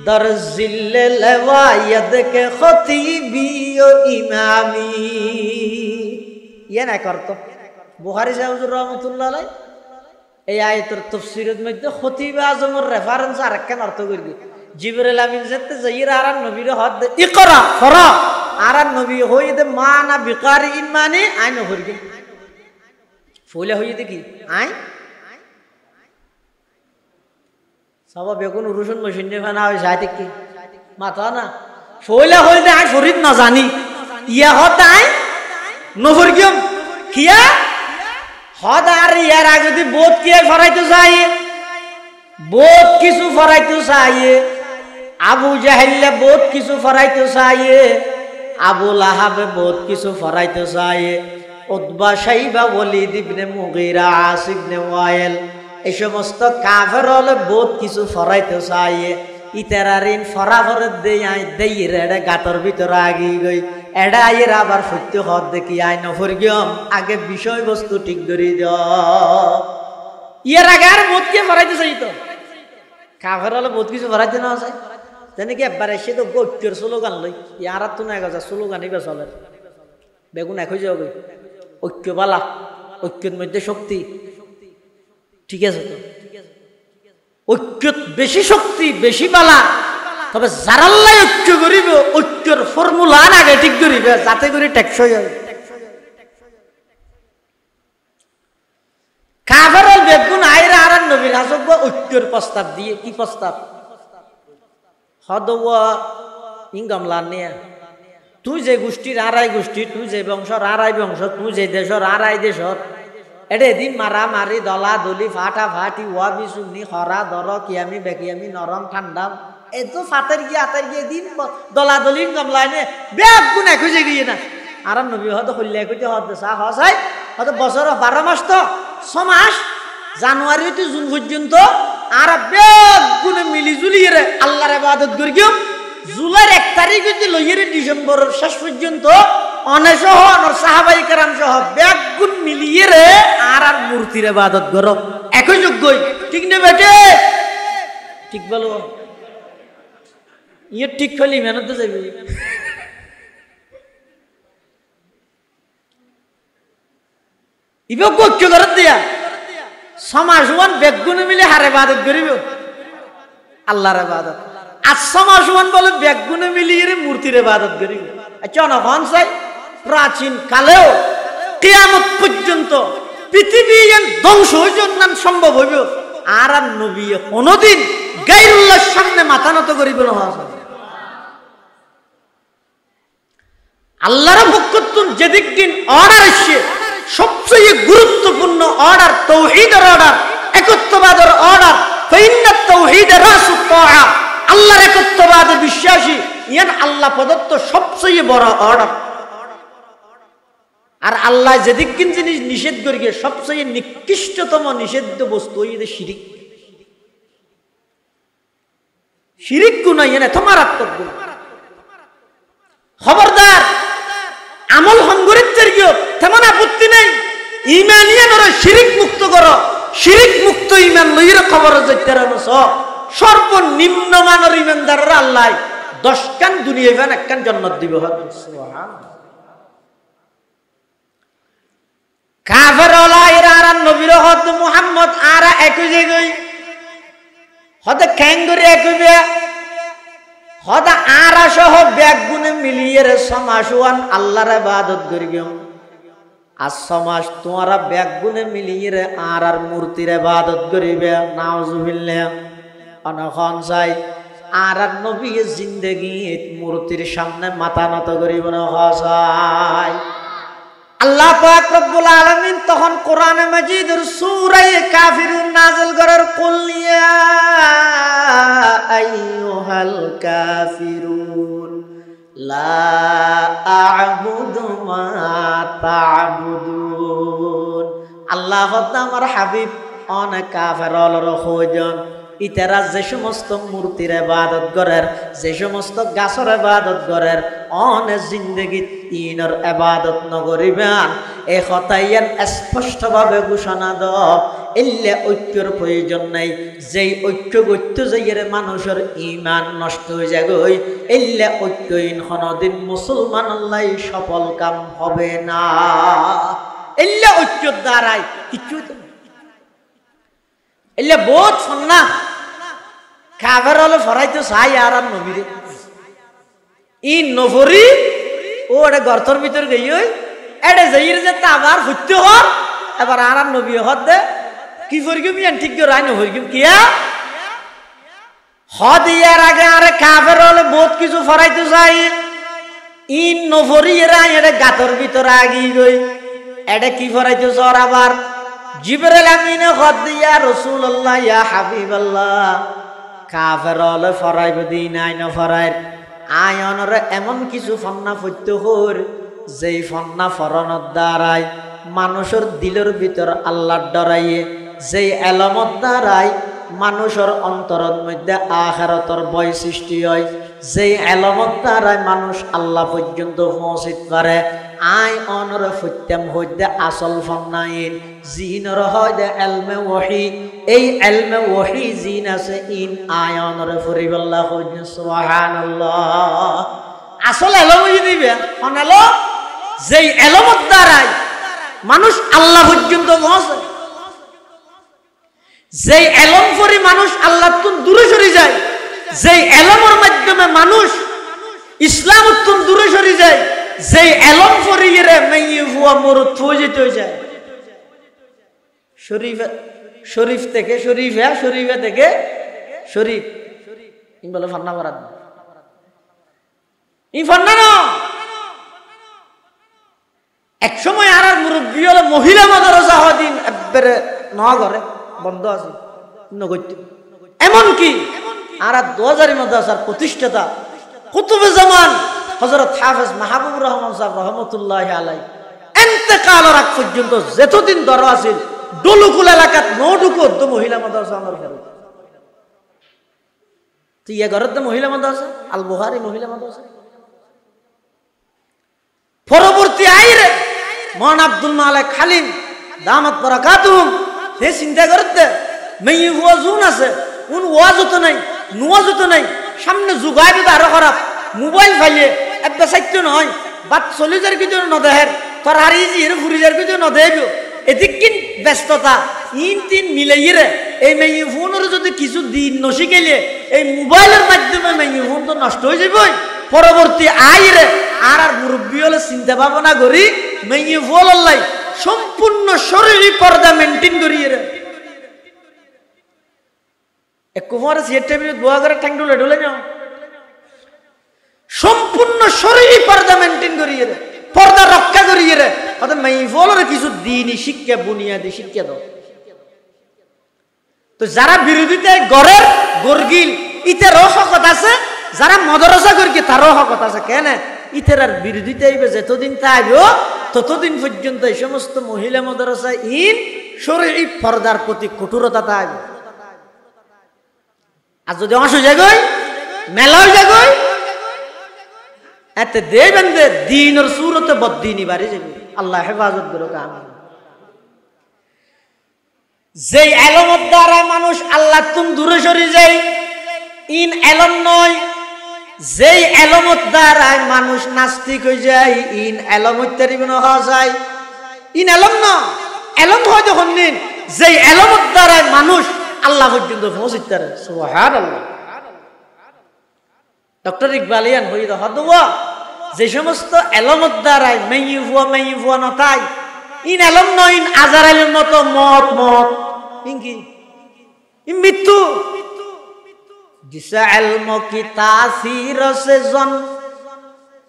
Speaker 1: দর জিল্লে লওয়ায়দ কে খতিবি ও ইমামি। ইয়ে না করতো বুখারী সাহেব রহমাতুল্লাহ আলাইহি এই আয়াতের তাফসীরের মধ্যে খতিব আজমের রেফারেন্স আরেকখান অর্থ করে দি জিবরিল আমিন যেতে যাইরা আর নবীর হদ ইকরা ফরা আর নবী হইতে মা না বিকার ইন মানে আইন হরিগে ফুলে হইতে কি আই সব বেগুন রসুন মশিন না ওই সাথে কি মাথা না ফুলে হইতে আই ফরিদ না জানি ইয়া হতাই নহরগিয়ম কিয়া হদ আর ইয়ার আগে যদি বোধ কে ফরাইতে চাই বোধ কিছু ফরাইতে চাই আবু জাহেল্লা বোধ কিছু ফরাইতে চাই আবু লাহাবে বোধ কিছু ফরাইতে চাই উতবা শাইবা ওয়ালিদ ইবনে মুগীরা আস ইবনে ওয়াইল এই সমস্ত কাফের হলে বোধ কিছু ফরাইতে চাই ইতারারিন ফরাফর দেই রে গাতর ভিতরে আগি গই এডা আইয়ের আবার সত্য হদ দেখি আই নফরগিয়ম আগে বিষয়বস্তু ঠিক ধরি দ ইয়ার আগে আর বোধ কে ফরাইতে চাই তো কাফের হলে বোধ কিছু ফরাইতে না চাই তেনে কি একবার এসে তো গত্যের স্লোগান লই ইয়ার তো না গজা স্লোগানই বে চলে বেগুন এক হয়ে যাবে ঐক্য বালা ঐক্যের মধ্যে শক্তি ঠিক আছে তো ঐক্য বেশি শক্তি বেশি বালা তবে যারাল্লাই ঐক্য করিব ঐক্যর ফর্মুলা আগে ঠিক করিবে যাতে করে টেকসই হয় কাফের বেগুন আইরা আর নবীর হাসব ঐক্যর প্রস্তাব দিয়ে কি প্রস্তাব হদওয়া ইনকামলা নিয়ে তুই যে গোষ্ঠীর আড়াই গোষ্ঠী তুই যে বংশর আড়াই বংশ তুই যে দেশর আড়াই দেশর এটা এদিন মারা মারি দলা দলি ফাটা ফাটি ওয়াবি সুন্নি হরা দর কিয়ামি বেকিয়ামি নরম ঠান্ডা এই তো ফাটার গিয়ে আতার গিয়ে দিন দলা দলিন গামলা নে ব্যাগ গুণ এক হয়ে গিয়ে না আর নবী হয়তো হল্লিয়া কইতে হতে চা হসাই হয়তো বছর 12 মাস তো 6 মাস জানুয়ারি হইতে জুন পর্যন্ত আর ব্যাগ গুণে মিলি জুলিয়ে রে আল্লাহর ইবাদত করি গিয়ে জুলাইয়ের 1 তারিখ হইতে লইয়ে ডিসেম্বরের শেষ পর্যন্ত অনেসহ অনর সাহাবাই কেরাম সহ ব্যাগ গুণ মিলিয়ে রে আর মূর্তির ইবাদত করো একই যোগ্যই ঠিক না বেটে ঠিক বলো ইয়ে ঠিক হলি মেহনত তো যাবি ইবে ঐক্য করে দিয়া সমাজ ওয়ান ব্যাগ গুণ মিলে হার ইবাদত করিব আল্লাহর ইবাদত আর সমাজ ওয়ান বলে ব্যাগ গুণ মিলিয়ে রে মূর্তির ইবাদত করিব আচ্ছা না হন চাই প্রাচীন কালেও কিয়ামত পর্যন্ত পৃথিবী ধ্বংস হইজ সম্ভব হইব আর নবী কোনদিন গায়রুল্লাহর সামনে মাথা নত করিব না আল্লাহর পক্ষ থেকে যেদিক দিন অর্ডার আসছে সবচেয়ে গুরুত্বপূর্ণ অর্ডার তাওহীদের অর্ডার একত্ববাদের অর্ডার ফাইন্নাত তাওহীদ রাসুত তাআ আল্লাহর একত্ববাদে বিশ্বাসী ইয়ান আল্লাহ প্রদত্ত সবচেয়ে বড় অর্ডার আর আল্লাহ যেদিক জিনিস নিষেধ করিয়ে সবচেয়ে নিকৃষ্টতম নিষিদ্ধ বস্তু হইছে শিরিক শিরিক গুনাহ এনে মারাত্মক গুণ খবরদার আমল হঙ্গরিতের গিয়ে তেমন আপত্তি নেই ঈমানিয়া নরে শিরিক মুক্ত করো শিরিক মুক্ত ঈমান লইর খবর যাইতে রানছ সর্বনিম্ন মানের ঈমানদাররা আল্লাহ 10 কান দুনিয়া ইমান 1 কান জান্নাত দিব সুবহানাল্লাহ কাফের ওলাইরা আর নবীর হদ মুহাম্মদ আর একই জায়গায় হদ ক্যাঙ্গুরি একইবে হদ আর সহ ব্যাগ গুণে মিলিয়ে রে সমাসওয়ান আল্লাহর ইবাদত করিও আর সমাস তোমারা ব্যাগ গুণে মিলিয়ে রে আর মূর্তির ইবাদত করিবে নাউজুবিল্লাহ অনখন চাই আর নবীর জিন্দেগি মূর্তির সামনে মাথা নত করিব না হসাই আল্লাহ পাক রব্বুল আলামিন তখন কোরআনে মাজিদের সূরা কাফিরুন নাযিল করার কুল ইয়া আইয়ুহাল কাফিরুন লা আ'বুদু মা তা'বুদুন আল্লাহ আমার হাবিব অনেক কাফেরর খোঁজন ইতারা যে সমস্ত মূর্তির ইবাদত করের যে সমস্ত গাছের ইবাদত করের অনে জিন্দেগিত ইনর ইবাদত নগরিবেন এ কথাইয়ান স্পষ্টভাবে ঘোষণা দাও ইল্লা ঐক্যর প্রয়োজন নাই যেই ঐক্য গত্য যাইয়ের মানুষের ঈমান নষ্ট হয়ে যাগই ইল্লা ঐক্যহীন কোনদিন মুসলমান আল্লাহ সফল কাম হবে না ইল্লা ঐক্যর দ্বারাই কিছু ইল্লা বহুত সন্না কাফের হলে ফরাইতে চাই আর নবীরে ই নফরি ও এটা গর্তর ভিতর গই ওই এটা যাইর যে আবার হইতে হর এবার আর নবী হদ দে কি ফরগিম ইয়ান ঠিক করে আইন হইগিম কিয়া হদ ইয়ার আগে আরে কাফের হলে বহুত কিছু ফরাইতে চাই ইন নফরিয়েরা এটা গাতর ভিতর আগি গই এটা কি ফরাইতে চর আবার জিবরাইল আমিনে হদ দিয়া রাসূলুল্লাহ ইয়া হাবিবাল্লাহ কাফের হলে ফরাইব দি নাই না ফরাইর আয়নরে এমন কিছু ফন্না ফত্য হর যেই ফন্না ফরণত দ্বারাই মানুষের দিলের ভিতর আল্লাহর ডরাইয়ে যেই এলমত দ্বারাই মানুষের অন্তরের মধ্যে আখিরাতের ভয় সৃষ্টি হয় যেই এলমত দ্বারাই মানুষ আল্লাহ পর্যন্ত পৌঁছিতে পারে আই অনরে ফত্যম হইতে আসল ফন্নাইন জিনর হইতে এলমে ওহী এই এলমে ওহী জিন আছে ইন আই অনরে ফরিবাল্লাহ হইতে সুবহানাল্লাহ আসল এলম দিবে অনালো যেই এলমত দ্বারাই মানুষ আল্লাহ পর্যন্ত পৌঁছে যেই এলম পরি মানুষ আল্লাহ তুন দূরে সরে যায় যেই এলমের মাধ্যমে মানুষ ইসলাম তুন দূরে সরে যায় যেই এলম পরি রে মেয়ে হুয়া মরুত হয়ে যেতে যায় শরীফ থেকে শরীফা শরীফা থেকে শরীফ ইন বলে ফান্না করাত ই ফান্না না এক সময় আর মুরব্বী হলে মহিলা মাদ্রাসা হদিন একবারে ন করে বন্ধ আছে নগত্য এমনকি আর 2000 মাদ্রাসার প্রতিষ্ঠাতা কুতুবে জামান হযরত হাফেজ মাহবুবুর রহমান সাহেব রহমাতুল্লাহি আলাইহি ইন্তেকালের আগ পর্যন্ত যতদিন দর আছিল ডলুকুল এলাকাত নডুকো তো মহিলা মাদ্রাসা আমার ঘরে তো ইয়া ঘরতে মহিলা মাদ্রাসা আল বুখারী মহিলা মাদ্রাসা পরবর্তী আইরে মান আব্দুল মালিক খালিম দামাত বারাকাতুহুম হে চিন্তা করতে মেয়ে হুয়া জুন আছে উন ওয়াজও তো নাই নুয়াজও তো নাই সামনে যুগাইবে আরো খারাপ মোবাইল ফাইলে একটা সাইত্য নয় বাত 40 কিছু ন দেহের তোর আর ইজি এর ফুরিজার কিছু ন দেব এদিক কিন ব্যস্ততা ইন তিন মিলাইরে এই মেয়ে ফোনের যদি কিছু দিন নশিকেলে এই মোবাইলের মাধ্যমে মেয়ে ফোন তো নষ্ট হয়ে যাবে পরবর্তী আইরে আর মুরব্বী হলে চিন্তা ভাবনা করি মেয়ে ফোন আল্লাহ সম্পূর্ণ শরীরী পর্দা মেনটেন করিয়ে রে এক কুমার সিয়ের টেবিলে দোয়া করে ঠ্যাং ঢুলে ঢুলে যাও সম্পূর্ণ শরীরী পর্দা মেনটেন করিয়ে রে পর্দা রক্ষা করিয়ে রে অর্থাৎ মেয়ে ফলের কিছু দিনই শিক্ষা বুনিয়াদি শিক্ষা দাও তো যারা বিরোধিতায় গড়ের গর্গিল ইতেরও হকত আছে যারা মদরসা করি তারও হকত আছে কেন ইতের আর বিরোধিতায় যতদিন থাকবে ততদিন পর্যন্ত এই সমস্ত মহিলা মাদ্রাসা ইন শরীরী পর্দার প্রতি কঠোরতা থাকবে আর যদি অংশ জায়গায় মেলাও জায়গায় এতে দেবেন দে দিনের সুরতে বদ্দিনী বাড়ি যাবে আল্লাহ হেফাজত করুক আমিন যেই এলমের দ্বারা মানুষ আল্লাহ তুম দূরে সরে যায় ইন এলম নয় যেই এলমের দ্বারা মানুষ নাস্তিক হয়ে যায় ইন এলম ইত্যাদি হওয়া যায় ইন এলম না এলম হয় যখন নিন যেই এলমের দ্বারা মানুষ আল্লাহ পর্যন্ত পৌঁছিতে পারে সুবহানাল্লাহ ডক্টর ইকবালিয়ান হই হদওয়া যে সমস্ত এলমের দ্বারা মেয়ে ভুয়া নতাই ইন এলম নয় ইন আজারাইলের মতো মত মত ইনকি ইন মৃত্যু जिस इल्म की तासीर से जन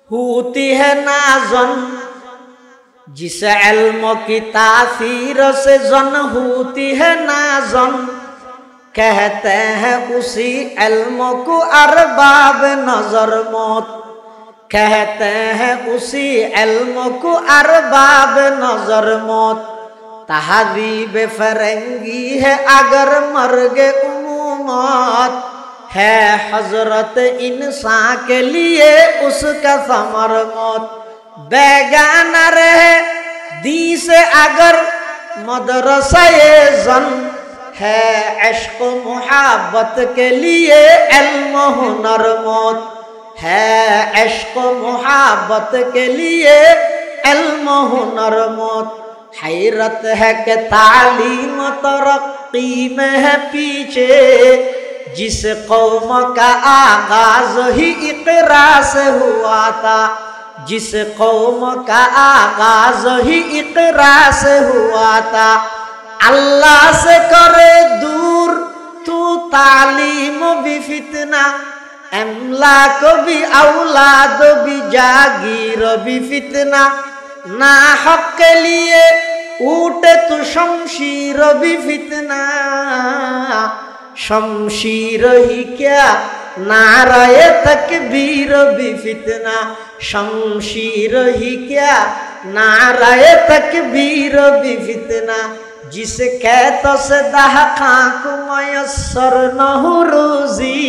Speaker 1: होती है नाजन जिस इल्म की तासीर से जन होती है नाजन कहते हैं उसी इल्म को अरबाब नजर मौत कहते हैं उसी इल्म को अरबाब नजर मौत तहज़ीब फरंगी है अगर मर्गे उम्मत है हजरत इंसान के लिए उसका समर मौत बेगाना रहे दी से अगर मदरसा जन है इश्क मुहब्बत के लिए इल्म हुनर मौत है इश्क मुहब्बत के लिए इल्म हुनर मौत हैरत है कि तालीम तरक्की में है पीछे जिस कौम का आगाज ही इकरा से हुआ था जिस कौम का आगाज ही इकरा से हुआ था, अल्लाह से करे दूर तू तालीम भी फितना, अमलाक भी औलाद भी जागीर भी फितना, ना हक के लिए उठे तो शमशीर भी फितना, शमशीर ही क्या नाराए तकबीर भी फितना, शमशीर ही क्या नाराए तकबीर भी फितना, जिसे कहत से दहका को मयसर न हो रोजी,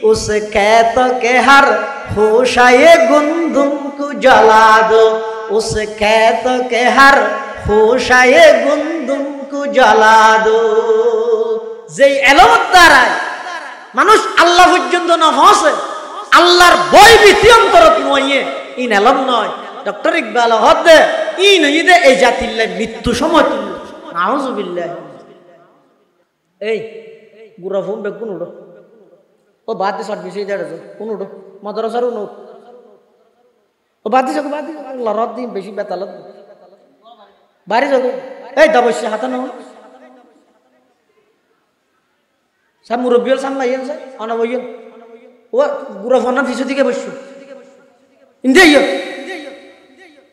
Speaker 1: उस कहत के हर होशाए गुंदुम को जला दो, उस कहत के हर होशाए गुंदुम को जला दो। যে এলমের দ্বারায় মানুষ আল্লাহ পর্যন্ত না পৌঁছে, আল্লাহর ভয় ভীতি অন্তরত নয়, ইন এলম নয়। ডক্টর ইকবাল হদে ইন ইদে এই জাতির মৃত্যু সময় তুল্য। নাউজুবিল্লাহ। এই গুরা ফোন বে কোন উড়ো ও বাদ দে শর্ট বিষয় দেড় কোন উড়ো মাদ্রাসার উনো ও বাদ দিছ বাদ দি আল্লাহ রাত দিন বেশি বেতালত বাড়ি যাও। এই দাবস্য হাতা নাও সব মুরব্বিয়ল সামলাইয়েন স্যার অনাবইয়েন ও গুরা ফোন ফিসু দিকে বসছো ইন্দে ইয়ো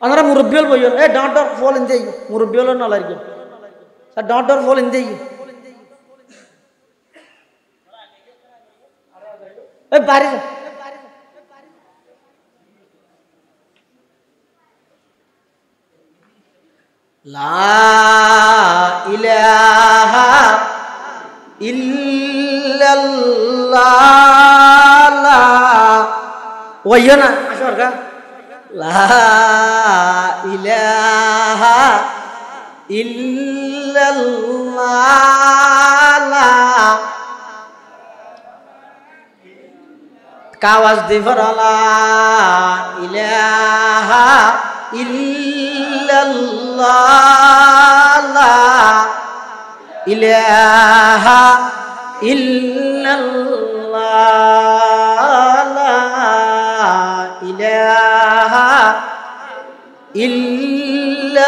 Speaker 1: আনারা মুরব্বিয়ল বইয়েন এ ডট ডট ফল ইন্দে ইয়ো মুরব্বিয়ল না লাগি স্যার ডট ডট ফল ইন্দে ইয়ো এ বাড়ি যাও। লা ইলাহা ইল্লাল্লাহ ওইয়া না আসর গা লা ইলাহা ইল্লাল্লাহ কাওয়াজ দি ফরলা ইলাহা ইল্লাল্লাহ ইলাহা ইল্লাল্লাহ ইলাহা ইল্লাল্লাহ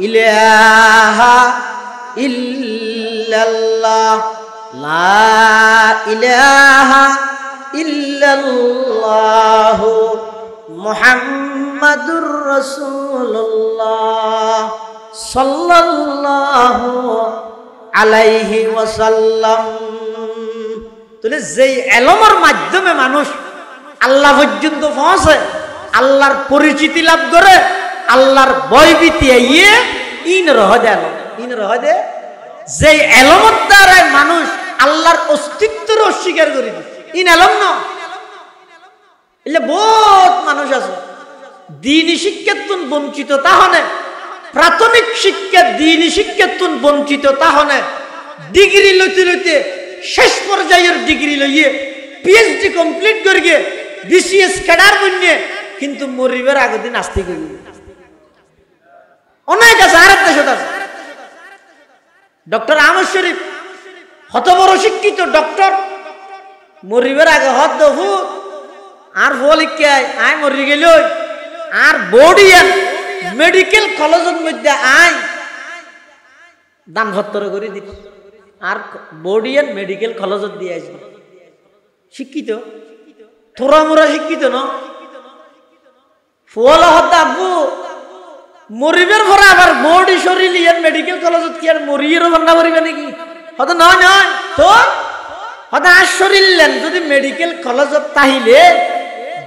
Speaker 1: ইলাহা ইল্লাল্লাহ লা ইলাহা ইল্লাল্লাহ মুহাম্মাদুর রাসূলুল্লাহ সাল্লাল্লাহু আলাইহি ওয়াসাল্লাম। তাহলে যেই এলমের মাধ্যমে মানুষ আল্লাহ পর্যন্ত পৌঁছে, আল্লাহর পরিচিতি লাভ করে, আল্লাহর ভয়ভীতি ইয়ে ইন রহদে ইন রহদে যেই এলমের দ্বারা মানুষ আল্লাহর অস্তিত্বের অস্বীকার করে দিচ্ছে ইন এলম না। এলে বহুত মানুষ আছে দ্বীনি শিক্ষাতুন বঞ্চিত, তাহলে প্রাথমিক শিক্ষা দ্বীনি শিক্ষাতুন বঞ্চিত, তাহলে ডিগ্রি লইতে লইতে শেষ পর্যায়ের ডিগ্রি লইয়ে পিএইচডি কমপ্লিট করিয়ে বিসিএস ক্যাডার বনিয়ে কিন্তু মরিবের আগের দিন আসতে গেল অনেক আছে। আর একটা দেশত আছে ডক্টর আহমদ শরীফ, কত বড় শিক্ষিত ডক্টর, মরিবের আগে হদ দফু আর ফলিকে আয় মরি গেল আর বডিয়ান মেডিকেল কলেজের মধ্যে আয় দান ভত্তর করে দিত আর বডিয়ান মেডিকেল কলেজত দিয়ে আসবে। শিক্ষিত থোড়া মোড়া শিক্ষিত ন ফুয়ালা হত্যা আব্বু মরিবের পরে আবার বডি শরীর ইয়ান মেডিকেল কলেজত কি আর মরিয়েরও ভান্ডা মরিবে নাকি? হয়তো নয় নয় তো হয়তো আর শরীর লেন যদি মেডিকেল কলেজত তাহিলে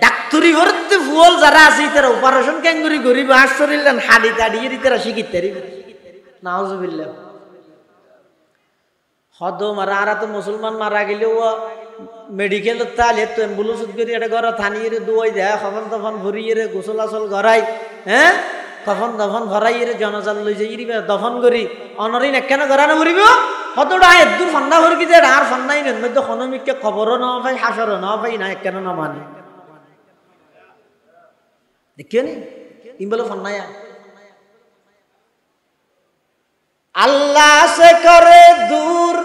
Speaker 1: ডাক্তারি ভরতে ফুল যারা আছে তারা অপারেশন ক্যাঙ্গুরি গরিব আর শরীর লেন হাড়ি তাড়িয়ে তারা শিখিতে নাউজুবিল্লাহ। হদ মারা আর তো মুসলমান মারা গেলেও মেডিকেল তাহলে তো অ্যাম্বুলেন্স করি এটা ঘর থানিয়ে দুয়াই দেয় কখন তখন ভরিয়ে গোসল আসল গড়াই হ্যাঁ কখন দফন ভরাই জনজাল লই যাই দফন করি অনরিন একখানে গড়ানো ভরিব কতটা এদূর ফান্ডা ভরি যে আর ফান্ডাই নেন মধ্যে খনমিককে খবরও না পাই হাসরও না পাই না একখানে না মানে দেখিও নি ইম্বলো ফান্ডায়া अल्लाह से करे दूर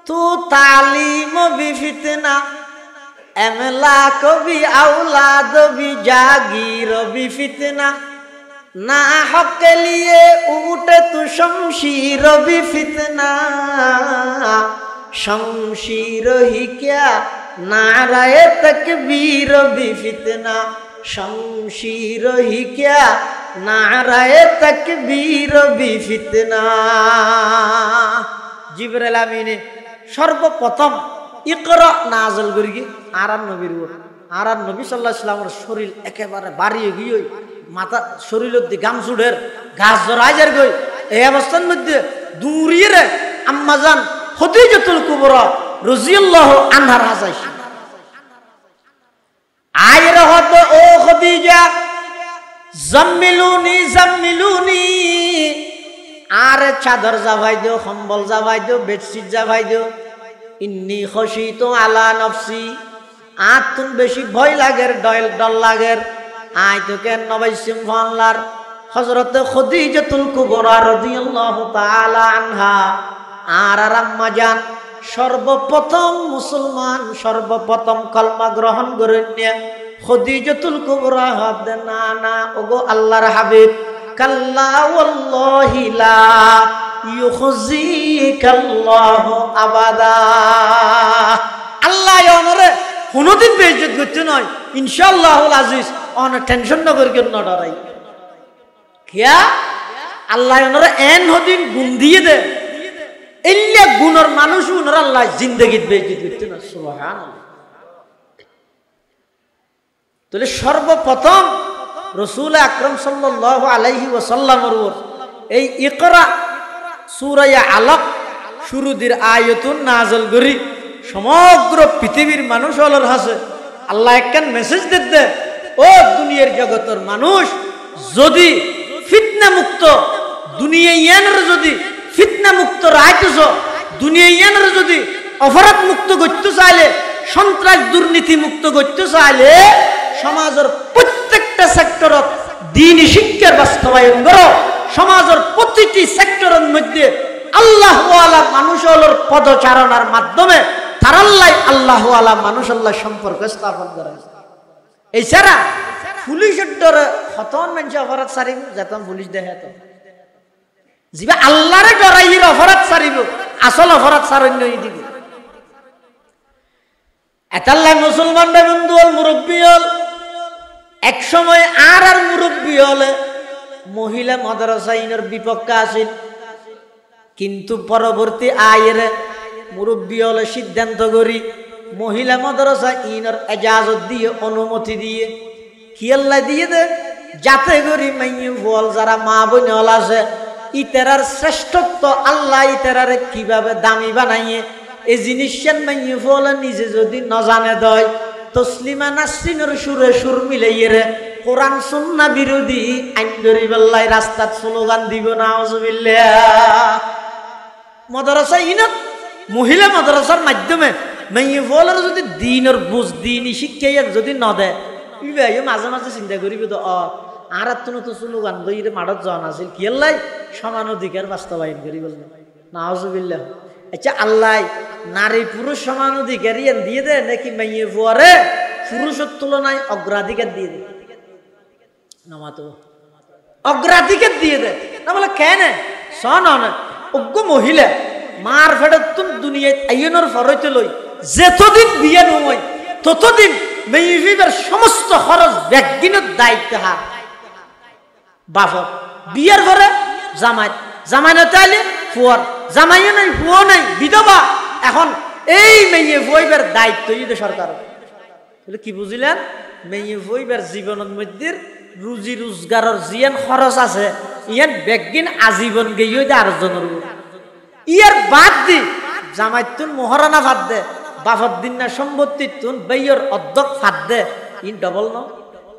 Speaker 1: तू तालीम भी फितना এমলা কবি আউলাদ বি জাগির বি ফিতনা না হক লিয়ে উঠে তু শমশির বি ফিতনা শমশির হি ক্যা নারায়ে তকবীর বি ফিতনা শমশির হি ক্যা নারায়ে তকবীর বি ফিতনা। জিবরাইল আমিনে সর্বপ্রথম ইকরা নাযিল করি আর নবীর উপর। আর নবী সাল্লাল্লাহু আলাইহি ওয়াসাল্লামের শরীর একেবারে বাড়িয়ে গিয়ে মাথা শরীরের দিকে গামছুড়ের গাছ জড়াই যার গই। এই অবস্থার মধ্যে দূরিয়ে আম্মাজান খদিজাতুল কুবরা রাদিয়াল্লাহু আনহার হাসাই আয়ের হতো ও খদিজা জাম্মিলুনি জাম্মিলুনি, আর চাদর জাভাই দিও, কম্বল জাভাই দিও, বেডশিট জাভাই দিও। ইন্নি খশিতু আলা নফসি, আর তুন বেশি ভয় লাগের ডল লাগের। আই তো কেন নবাইসিম ফানলার হযরত খদিজাতুল কুবরা রাদিয়াল্লাহু তাআলা আনহা আর আম্মা জান সর্বপ্রথম মুসলমান, সর্বপ্রথম কলমা গ্রহণ করেন খদিজাতুল কুবরা হবদে না না ওগো আল্লাহর হাবিব কাল্লা ওয়াল্লাহি লা ইউখজিকাল্লাহু আবাদা। আল্লাহ ওনরে কোনদিন বেইজ্জত করতে নয় ইনশাআল্লাহুল আজিজ। অন টেনশন না করি কেন ডরাই কিয়া আল্লাহ ওনরে এন হদিন গুণ দিয়ে দে এল্লা গুণের মানুষ ওনরে আল্লাহ জিন্দেগিত বেইজ্জত করতে না। সুবহানাল্লাহ। তাহলে সর্বপ্রথম রাসূল আকরাম সাল্লাল্লাহু আলাইহি ওয়াসাল্লামের উপর এই ইকরা সূরা আলাক শুরুদের আয়াতুন নাযিল করি সমগ্র পৃথিবীর মানুষ হলর হাসে আল্লাহ একখান মেসেজ দিতে, ও দুনিয়ার জগতের মানুষ যদি ফিতনা মুক্ত দুনিয়া ইয়ানের যদি ফিতনা মুক্ত রাইতেছ, দুনিয়া ইয়ানের যদি অপরাধ মুক্ত করতে চাইলে, সন্ত্রাস দুর্নীতি মুক্ত করতে চাইলে সমাজের প্রত্যেকটা সেক্টরত দ্বীনি শিক্ষার বাস্তবায়ন করো। সমাজের প্রতিটি সেক্টরের মধ্যে আল্লাহ ওয়ালা মানুষ হলোর পদচারণার মাধ্যমে তারাল্লাই আল্লাহ ওয়ালা মানুষ আল্লাহ সম্পর্ক স্থাপন করে। এছাড়া পুলিশের ডরে হতন মানুষ অপরাধ সারিব যেতাম পুলিশ দেখে তো যিবা আল্লাহরে ডরাইয়ের অপরাধ সারিব আসল অপরাধ সারণ্য দিব। এতাল্লাই মুসলমান বন্ধু হল মুরব্বী হল এক সময় আর মুরব্বী হলে মহিলা মাদ্রাসা ইনের বিপক্ষে আসিল, কিন্তু পরবর্তী আয়ের মুরব্বী হলে সিদ্ধান্ত করি মহিলা মাদ্রাসা ইনের এজাজত দিয়ে অনুমতি দিয়ে কি আল্লাহ দিয়ে দে যাতে করি মাইয়ু বল যারা মা বোন হল আছে ইতেরার শ্রেষ্ঠত্ব আল্লাহ ইতেরারে কিভাবে দামি বানাইয়ে এই জিনিসের মাইয়ু বলে নিজে যদি ন জানে দয় তসলিমা নাসরিনের সুরে সুর মিলাইয়ে রে কোরআন সুন্নাহ বিরোধী আইন ধরি বেল্লাই রাস্তাত স্লোগান দিব না আউযুবিল্লাহ। মাদ্রাসা ইনত মহিলা মাদ্রাসার মাধ্যমে মাইয়ে বলার যদি দিনের বুঝ দিনই শিক্ষাইয়া যদি ন দেয় ইবাই মাঝে মাঝে চিন্তা করিব তো আর তো স্লোগান দইরে মাঠত জন আছিল কি আল্লাহ সমান অধিকার বাস্তবায়ন করি বললেন না আউযুবিল্লাহ। আচ্ছা আল্লাহ নারী পুরুষ সমান অধিকার দিয়ে দেয় নাকি মাইয়ে ফুয়ারে পুরুষের তুলনায় অগ্রাধিকার দিয়ে দেয়? নামাতো অগ্রাধিকার দিয়ে দেয় না বলে কেন সন অজ্ঞ মহিলা মার ফেরত তুম দুনিয়ায় আইনের ফরইতে লই যেতদিন বিয়ে নয় ততদিন মেয়ের সমস্ত খরচ ব্যক্তিনের দায়িত্ব হার বাপর। বিয়ের ঘরে জামাই জামাই না চাইলে ফুয়ার জামাইও নাই ফুয়াও নাই বিধবা। এখন এই মেয়ে ফুয়াইবার দায়িত্ব যদি সরকার কি বুঝিলেন মেয়ে ফুয়াইবার জীবনের মধ্যে রুজি রোজগারের জিয়ান খরচ আছে ইয়ান বেগিন আজীবন গিয়ে আরেকজনের ইয়ার বাদ দি জামাই তুন মহারানা ভাত দে বাফর দিন না সম্পত্তি তুন বেয়র অধ্যক্ষ ভাত দে ইন ডবল ন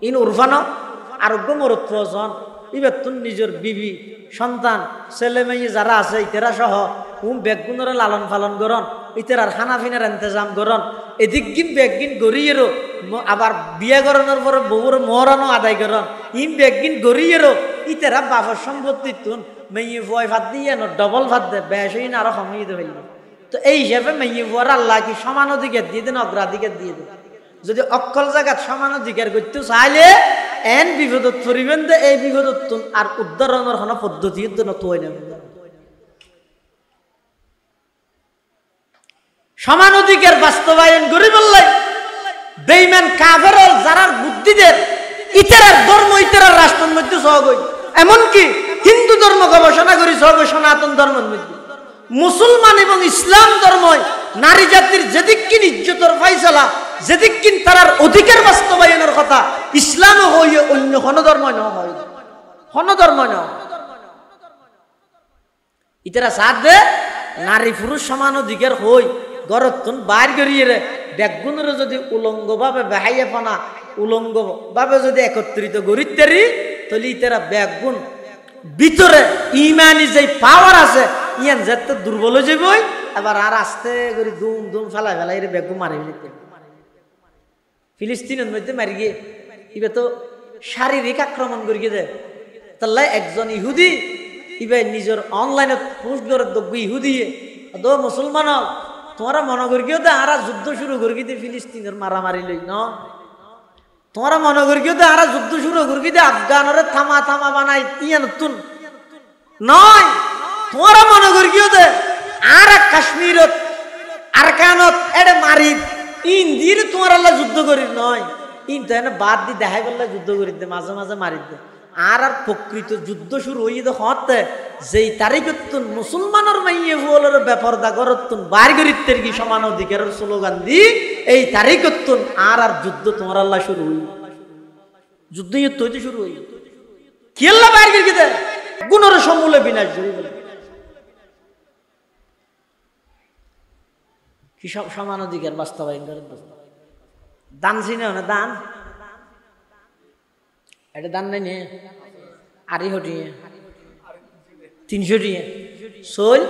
Speaker 1: ইন উরফানো আরোগ্য মরত প্রয়োজন এবার তুন নিজের বিবি সন্তান ছেলে মেয়ে যারা আছে ইতেরা সহ বেগুনের লালন পালন করন ইতেরার খানা ফিনার ইন্তজাম করন এদিক গিন বেগিন গড়িয়েরও আবার বিয়ে করানোর পরে বউর মহরানো আদায় করন ইন বেগিন গড়িয়েরও ইতেরা বাফর সম্পত্তি তুন মেয়ে ভয় ভাত দিয়ে ডবল ভাত দে বেশ হইন আরো সময় দিতে হইল। তো এই হিসাবে মেয়ে ভুয়ার আল্লাহ কি সমান অধিকার দিয়ে দেন অগ্রাধিকার দিয়ে দেন যদি অক্কল জায়গা সমান অধিকার করতে চাইলে এন বিপদত পরিবেন দে এই বিপদত আর উদ্ধারণের কোনো পদ্ধতি তো হয় না। সমান অধিকার বাস্তবায়ন করি বললাই বেঈমান কাফের যারা বুদ্ধিদের ইতারার ধর্ম ইতারার রাষ্ট্রের মধ্যে সহগ হই, এমনকি হিন্দু ধর্ম গবেষণা করি সহগ সনাতন ধর্মের মধ্যে। মুসলমান এবং ইসলাম ধর্ম নারী জাতির যেদিকিন ইজ্জতের ফাইসালা যেদিকিন তারার অধিকার বাস্তবায়নের কথা ইসলামও হইয়ে অন্য কোন ধর্ম ন হয়, কোন ধর্ম ন। ইতারা সাথ দে নারী পুরুষ সমান অধিকার হই গরতুন বাইর করিয়ে রে ব্যাগুনের যদি উলঙ্গ ভাবে বেহাইয়া পানা উলঙ্গ ভাবে যদি একত্রিত গরিতারি তাহলে ইতারা ব্যাগুন ভিতরে ইমানি যে পাওয়ার আছে ইয়ান যেত দুর্বল হয়ে যাবই, আবার আর আস্তে করে দুম দুম ফেলাই ফেলাই ব্যাগু মারি ফেলিতে। ফিলিস্তিনের মধ্যে মারি গিয়ে ইবে তো শারীরিক আক্রমণ করি দে তাহলে একজন ইহুদি ইবে নিজের অনলাইনে পোস্ট করে দেখবো ইহুদি দো মুসলমান তোমরা মনে করি কেউ আরা যুদ্ধ শুরু করি দে ফিলিস্তিনের মারামারি লই ন, তোমরা মনে করি কেউ আরা যুদ্ধ শুরু করি দে আফগানের থামা থামা বানাই ইয়ান তুন নয়। তোমরা মনে করি কেউ দে আর কাশ্মীরত আরকানত এটা মারি ইন দিয়ে তোমার আল্লাহ যুদ্ধ করি নয়, ইন তো এনে বাদ দি দেখাই বললে যুদ্ধ করি দে মাঝে মাঝে মারি দে। আর আর প্রকৃত যুদ্ধ শুরু হয়ে দে হতে যেই তারিখতুন মুসলমানের মাইয়ে বলার ব্যাপার দা করতুন বার গরিতের কি সমান অধিকারের স্লোগান দি এই তারিখতুন আর আর যুদ্ধ তোমার আল্লাহ শুরু হই, যুদ্ধ হইতে শুরু হই কি আল্লাহ বার গরি দে গুণের সমূলে বিনাশ করি বলে কি সব সমান অধিকার বাস্তবায়ন করে। দান চিনে না দান এটা দান নাই নে আড়ি হটিয়ে 300 টিয়ে সোল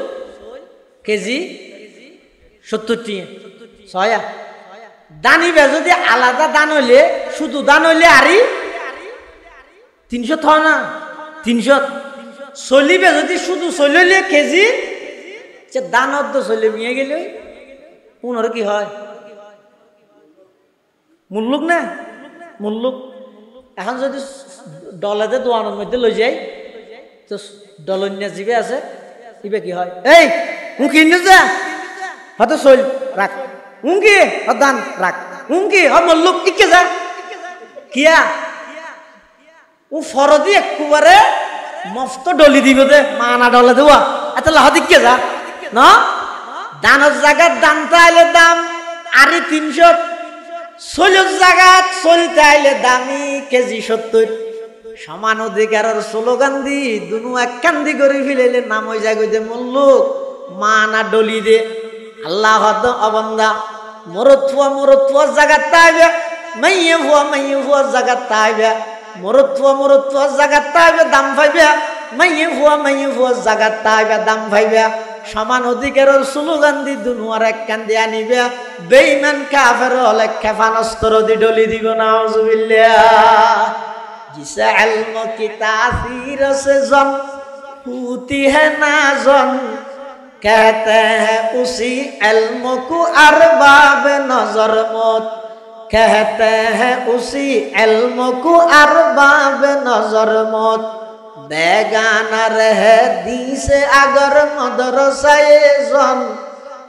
Speaker 1: কেজি 70 টিয়ে ছয়া দানিবে যদি আলাদা দান হইলে শুধু দান হইলে আড়ি 300 থ না 300 চলিবে যদি শুধু চলিলে কেজি দান অর্ধ চলে মিয়ে গেলে পুনর কি হয় মুল্লুক না মুল্লুক। এখন যদি ডলাতে দোয়ানোর মধ্যে লই যাই তো ডলন্যা জিবে আছে ইবে কি হয় এই মুখি যা হয়তো চল রাখ উঙ্কি দান রাখ উঙ্কি হ মুল্লুক টিকে যা কিয়া ও ফরদি একবারে মস্ত ডলি দিব দে মানা ডলে দেওয়া এত লাহ দিকে যা না দানের জায়গার দাম তাইলে দাম আরি 300 চল্লিশ জায়গা চলতে আইলে দামি কেজি 70 সমান অধিকারের স্লোগান দি দুনু এক কান্দি করে ফেলে নাম হয়ে যায় দে মুল্লুক মা না ডলি দে আল্লাহ হদ অবন্দা মরুথুয়া জায়গার তাইবে মাইয়ে ভুয়া জায়গার তাইবে মরুথুয়া জায়গার তাইবে দাম পাইবে মাইয়ে ভুয়া জায়গার তাইবে দাম পাইবে। সমান অধিকারের স্লোগান দি দুনুয়ার এক কান্দি আনিবে বেঈমান কাফের হলে ক্ষেপণাস্ত্র দি ডলি দিব নাউজুবিল্লাহ। জিসে ইলম কি তাসির সে জন होती है ना जन कहते हैं उसी इल्म को अरबाब नजर मौत कहते हैं उसी इल्म को अरबाब नजर मौत बेगाना रहे दी से अगर मदरसाए जन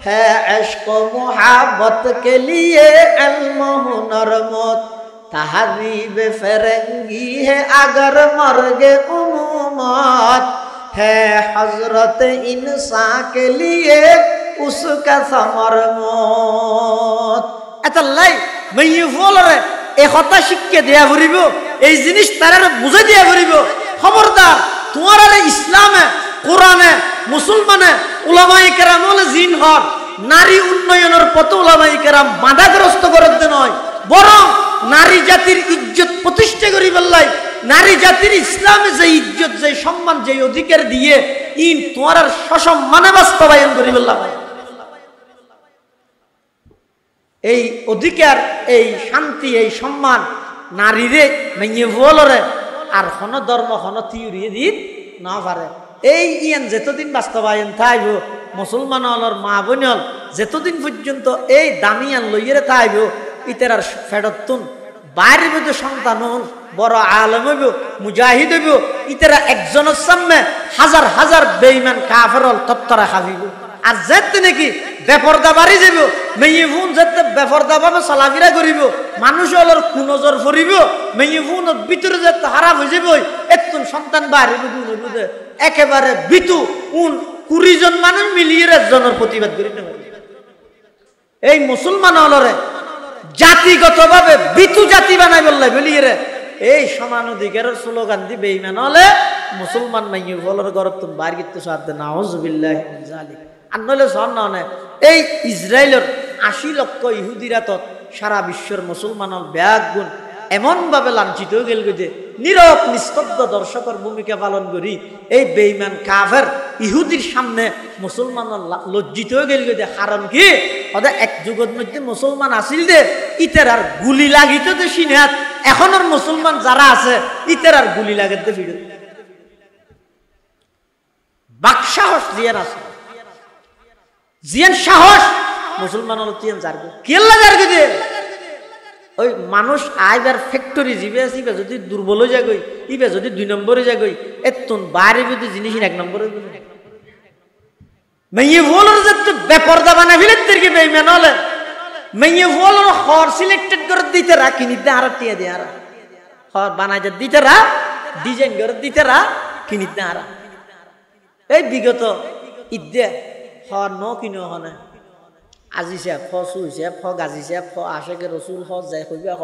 Speaker 1: है इश्क मुहब्बत के लिए इल्म हुनर मौत तहजीब फरंगी है अगर मर्गे उम्मत है हजरत इंसान के लिए उसका समर मौत। এতলাই মাইয়ে বলরে এই কথা শিক্ষা দেয়া পড়িব এই জিনিস তারা বুঝাই দেয়া পড়িব। খবরদার তোমার ইসলামে কোরআনে মুসলমানে উলামায়ে কেরাম হলে জিন হর নারী উন্নয়নের পথে উলামায়ে কেরাম বাধাগ্রস্ত করতে নয় বরং নারী জাতির ইজ্জত প্রতিষ্ঠা করি বললাই নারী জাতির ইসলামে যে ইজ্জত যে সম্মান যে অধিকার দিয়ে ইন তোমার সসম্মানে বাস্তবায়ন করি বললাম। এই অধিকার এই শান্তি এই সম্মান নারীরে মেয়ে বলরে আর হন ধর্ম হন থিওরি দিন না পারে। এই ইয়ান যতদিন বাস্তবায়ন থাইব মুসলমান হলর মা বোনল যতদিন পর্যন্ত এই দামিয়ান লইয়েরে থাইব ইতার ফেডতুন বাইরে মধ্যে সন্তান হন বড় আলম হইব মুজাহিদ হইব ইতারা একজনের সামনে হাজার হাজার বেঈমান কাফের তত্তরা খাবিব আর যেতে নাকি বেপরদা বাড়ি যাব মেয়ে ফোন যেতে বেপরদা ভাবে চলাফেরা করিব মানুষ হলোর কুনজর ফরিব মেয়ে ফোন ভিতরে যেতে হারাপ হয়ে যাব এতন সন্তান বাড়ি বুঝে একেবারে বিতু 20 জন মানুষ মিলিয়ে একজনের প্রতিবাদ করিতে পারে এই মুসলমান হলরে জাতিগতভাবে বিতু জাতি বানাই বললে বলিয়ে রে এই সমান অধিকারের স্লোগান দি বেঈমান হলে মুসলমান মাইয়ে বলর গরব তুমি বাইর করতে সাথে নাউজুবিল্লাহি মিন যালিক আর নলে সন না এই ইসরায়েলের 80 লক্ষ ইহুদিরা তো সারা বিশ্বের মুসলমানের ব্যাগ গুণ এমন ভাবে লাঞ্ছিত হয়ে গেল যে নীরব নিস্তব্ধ দর্শকের ভূমিকা পালন করি এই বেঈমান কাফের ইহুদির সামনে মুসলমান লজ্জিত হয়ে গেল যে কারণ কি ওদের এক যুগের মধ্যে মুসলমান আসিল দে ইতের আর গুলি লাগিত যে সিনহাত এখনের মুসলমান যারা আছে ইতের আর গুলি লাগাতে ফিরে বাকসাহস জিয়ান আছে জিয়ান সাহস মুসলমান হলো তিন জারগো কেল্লা জারগো দিয়ে ওই মানুষ আইবার ফ্যাক্টরি জিবে আসিবে যদি দুর্বল হয়ে যাগই ইবে যদি 2 নম্বরে যাগই এতন বাইরে যদি জিনিস 1 নম্বরে মেয়ে বলর যে বেপরদা বানা ফেলে তেরকে বেঈমান হলে মেয়ে বলর হর সিলেক্টেড করে দিতে রা কিনিতে আর টিয়া দে আর হর বানাইতে দিতে রা ডিজাইন করে দিতে রা কিনিতে আর এই বিগত ইদ্দে হর ন কিনো হনে আজি সে ফ সুইছে ফ গাজিছে ফ আশেকে রসুল হ যাই কইবে হ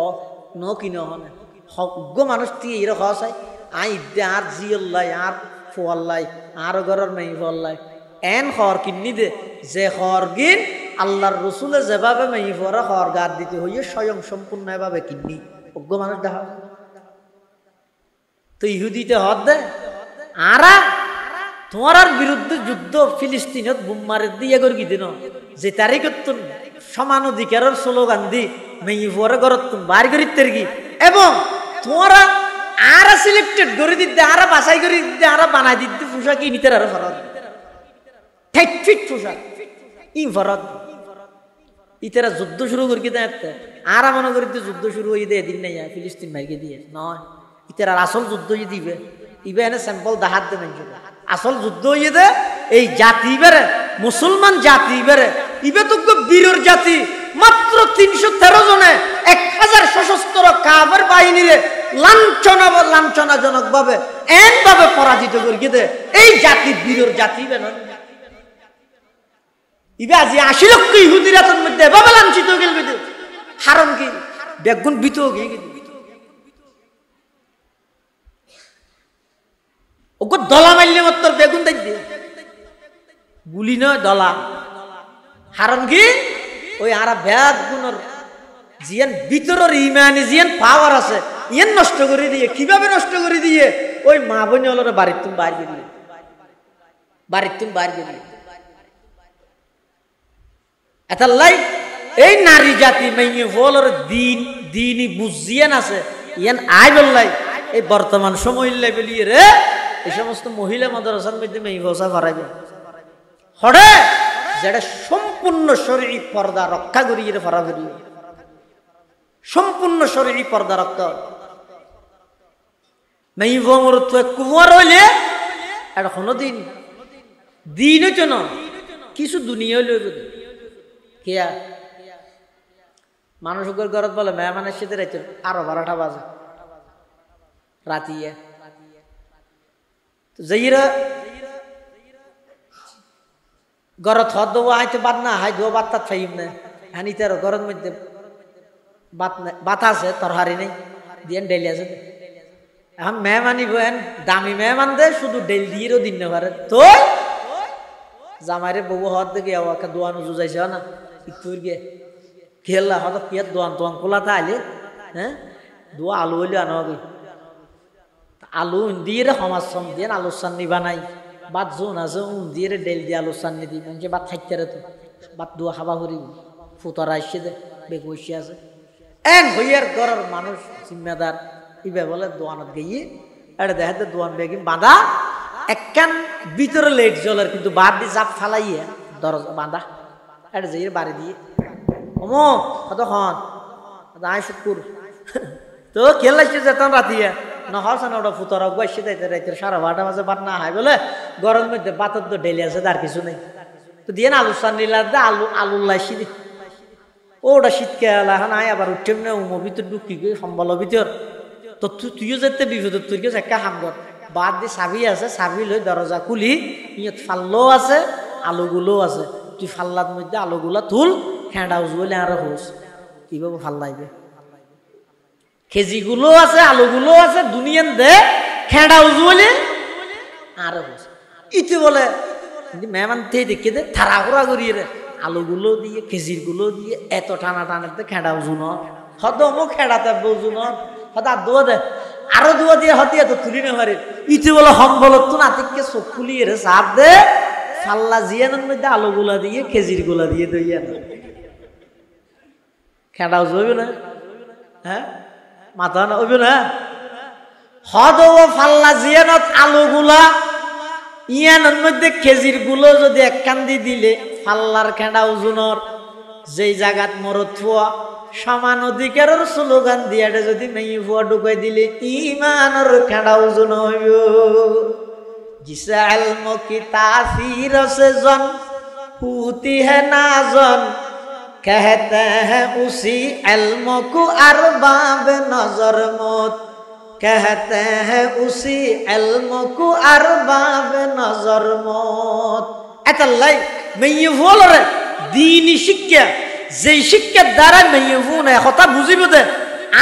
Speaker 1: ন কিনো হনে হগ্গ মানুষ তি এর হ চাই আই ইদ্দে আর জিয়াল্লাই আর ফুয়াল্লাই আর ঘরের মেয়ে ফুয়াল্লাই এন হর কিন্নি দে যে হর গিন আল্লাহর রসুলে যেভাবে মেয়ে ফুয়ারা হর গাদ দিতে হইয়ে স্বয়ং সম্পূর্ণ এভাবে কিন্নি অজ্ঞ মানুষ দেখা তো ইহুদিতে হদ দে আরা তোমার বিরুদ্ধে যুদ্ধ ফিলিস্তিনত বুম মারে দিয়ে গর কি দিন যে তারিখত সমান অধিকারের স্লোগান দি মেয়ে ফুয়ারা ঘরত বার করিতে কি এবং তোমারা আরা সিলেক্টেড করে দিতে আরা বাছাই করে দিতে আরা বানাই দিতে পোশাক নিতে আরো ফরত ঠিক ফিট পোশাক ই ফরত ইতারা যুদ্ধ শুরু করি দেয় আর মনে করি যুদ্ধ শুরু হয়ে দেয় দিন নাই ফিলিস্তিন ভাইকে দিয়ে নয় ইতারা আসল যুদ্ধ দিবে ইবে এনে স্যাম্পল দাহাত দেবে আসল যুদ্ধ হয়ে দে এই জাতি বেড়ে মুসলমান জাতি বেড়ে ইবে তো বীরের জাতি মাত্র 313 জনে 1000 সশস্ত্র কাফের বাহিনীরে লাঞ্ছনাজনক ভাবে এন ভাবে পরাজিত করিয়ে দে এই জাতি বীরের জাতি বেন ইবে আজি 80 লক্ষ ইহুদিরা তোর মধ্যে এভাবে লাঞ্ছিত গেল হারণ কি বেগুন বিত গিয়ে ওকে দলা মারলে মাত্র বেগুন দেখ দিয়ে গুলি নয় দলা হারণ কি ওই আর ব্যাগ গুণর জিয়ান ভিতরের ইমানি জিয়ান পাওয়ার আছে ইয়ান নষ্ট করে দিয়ে কিভাবে নষ্ট করে দিয়ে ওই মা বোন হলোর বাড়ির তুমি বাইর গেলি বাড়ির তুমি বাইর গেলি এটা লাই এই নারী জাতি মেয়ে বলর দিনই বুঝিয়ান আছে ইয়ান আই বললাই এই বর্তমান সময় বলিয়ে রে এই সমস্ত মহিলা মাদ্রাসার মধ্যে মেয়ে বসা করাইবে হরে যেটা সম্পূর্ণ শরীর পর্দা রক্ষা করিয়ে ফরা করিয়ে সম্পূর্ণ শরীর পর্দা রক্ষা মেয়ে বমর তো কুমার হইলে এটা কোনো দিন হইতো না কিছু দুনিয়া হইলে কেয়া মানুষের ঘরত বলে মেহমানের সাথে রাইতে আরো 12টা বাজে রাতিয়া যাইরা ঘরত হদ দেবো আইতে বাদ না হাই দেবো বাদ তার ফাইম না হানি তার ঘরের মধ্যে বাত আছে তরহারি নেই দিয়ে ডেলি আছে এখন মেহমানি বহেন দামি মেহমান দে শুধু ডেল দিয়েও দিন না পারে তো জামাইরে বউ হদ দেখে ওকে দোয়ানো জুজাইছে না ইতুর গে খেলা হদ পিয়ার দোয়ান তোয়ান খোলাতে আইলে হ্যাঁ দোয়া আলু হইলে আনা হবে আলু দিয়ে সমাজ সম দিয়ে আলুর চান্নি বানাই বাদ জোন আছে দিয়ে ডেল দিয়ে আলুর চান্নি দিই মানুষ বাদ খাইতে রে তো বাদ দোয়া খাবা করি ফুতরা আসছে দে বেগ বসে আছে এন হইয়ার ঘরের মানুষ জিম্মেদার ইবে বলে দোয়ানত গিয়ে এটা দেখাতে দোয়ান বেগি বাঁধা একখান ভিতরে লেট জলের কিন্তু বাদ দিয়ে চাপ ফালাইয়া দরজা বাঁধা এটা যাই বাড়ি দিয়ে অমুক কত হন আয় শুকুর তো খেলাইছে যেতাম রাতিয়া নহস না ওটা ফুতর বসে যাইতে রাইতে 12:30 বাজে ভাত না হয় বলে গরম মধ্যে বাতর তো ডেলি আছে আর কিছু নেই তো দিয়ে না আলু সান নিলা আলু লাইছি দি ওটা শীতকাল এখন আয় আবার উঠে না উমো ভিতর ঢুকি গিয়ে সম্বল ভিতর তো তুইও যেতে বিপদ তুই গিয়ে একটা হাম কর বাদ দিয়ে চাবি আছে চাবি লই দরজা খুলি ইয়ত ফাল্লো আছে আলুগুলো আছে তুই ফাল্লার মধ্যে আলুগুলা তুল খেঁড়া উজবলে আরো হোস কিভাবে ফাল্লাইবে খেজিগুলো আছে আলুগুলো আছে দুনিয়ান দে খেঁড়া উজবলে আরো হোস ইতি বলে মেহমান থেকে দেখে দে থারা ঘোরা করিয়ে রে আলুগুলো দিয়ে খেজির গুলো দিয়ে এত টানা টানাতে খেঁড়া উজুন হদমও খেড়াতে বুঝুন হঠাৎ দোয়া দে আরো দোয়া দিয়ে হতে এত তুলি না পারে ইতি বলে হম বলো তো নাতিকে চোখ খুলিয়ে রে চাপ দে ফাল্লা জিয়ানোর মধ্যে আলুগুলা দিয়ে খেজির গুলা দিয়ে দইয়া না খেঁড়া উজবে না হ্যাঁ মাথা না ওইবে না হদ ও ফাল্লা জিয়ানত আলুগুলা ইয়ানোর মধ্যে খেজির গুলো যদি এক কান্দি দিলে ফাল্লার খেঁড়া উজুনর যেই জায়গাত মরত ফুয়া সমান অধিকারের স্লোগান দিয়ে যদি মেয়ে ফুয়া ঢুকাই দিলে ইমানের খেঁড়া উজুন হইব জিসা ইলম কি তাসির সে জন পুতি হে না জন कहते हैं उसी इल्म को अरबाब नजर मौत कहते हैं उसी इल्म को अरबाब नजर मौत এতলাই মেয়ে বলরে দ্বীনি শিক্ষা যেই শিক্ষার দ্বারা মেয়ে ফোনে কথা বুঝিব দে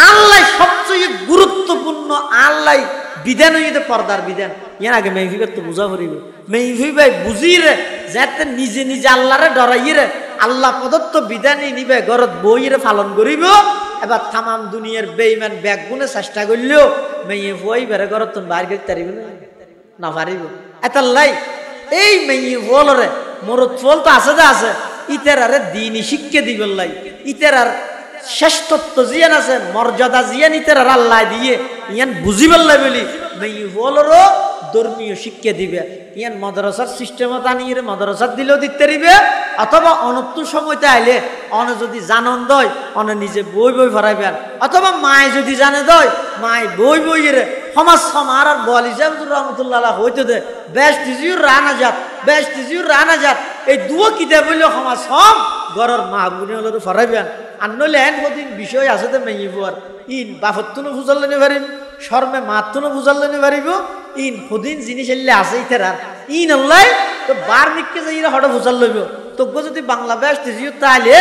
Speaker 1: আল্লাহ সবচেয়ে গুরুত্বপূর্ণ আল্লাহ বিধান হইতে পর্দার বিধান ইয়ার আগে মেহফিবের তো বুঝা করিব মেহফিবে বুঝিরে যাতে নিজে নিজে আল্লাহরে ডরাইরে আল্লাহ প্রদত্ত বিধানই নিবে ঘরত বইরে পালন করিব এবার তামাম দুনিয়ার বেঈমান ব্যাগুনে চেষ্টা করলেও মেয়ে ফুয়াই বেড়ে ঘরত বাইর করতে পারিব না পারিব এতাল্লাই এই মেয়ে ফুলরে মরত ফুল তো আছে যা আছে ইতের আরে দিনই শিক্ষা দিবেন লাই ইতের আর শ্রেষ্ঠত্ব জিয়ান আছে মর্যাদা জিয়ান ইতের আর আল্লাহ দিয়ে ইয়ান বুঝিবেন লাই বলি মেয়ে ফুলরও ধর্মীয় শিক্ষা দিবে ইয়ান মাদ্রাসার সিস্টেমত আনিয়ে মাদ্রাসাত দিলেও দিতে পারিবে অথবা অনত্য সময়তে আইলে অনে যদি জানন দয় অনে নিজে বই বই ভরাইবেন অথবা মায় যদি জানে দয় মায় বই বইয়ের সমাজ সমার আর বল হিসাব রহমতুল্লাহ হইতে দে বেশ তিজিউর রানা যাত এই দুও কিতাব হইলেও সমাজ সম ঘরের মা বুনে হলে ভরাইবেন আর নইলে এন কদিন বিষয় আছে তো মেয়ে বুয়ার ইন বাফত্তুনো বুঝাল নি পারিম শর্মে মাতুনো বুঝাল নি পারিব ইন সদিন জিনিস এলে আছে ইতেরা ইন আল্লাহ তো বার নিকে যাই হঠাৎ বুঝাল লইব তোকে যদি বাংলাদেশ তিজিও তাহলে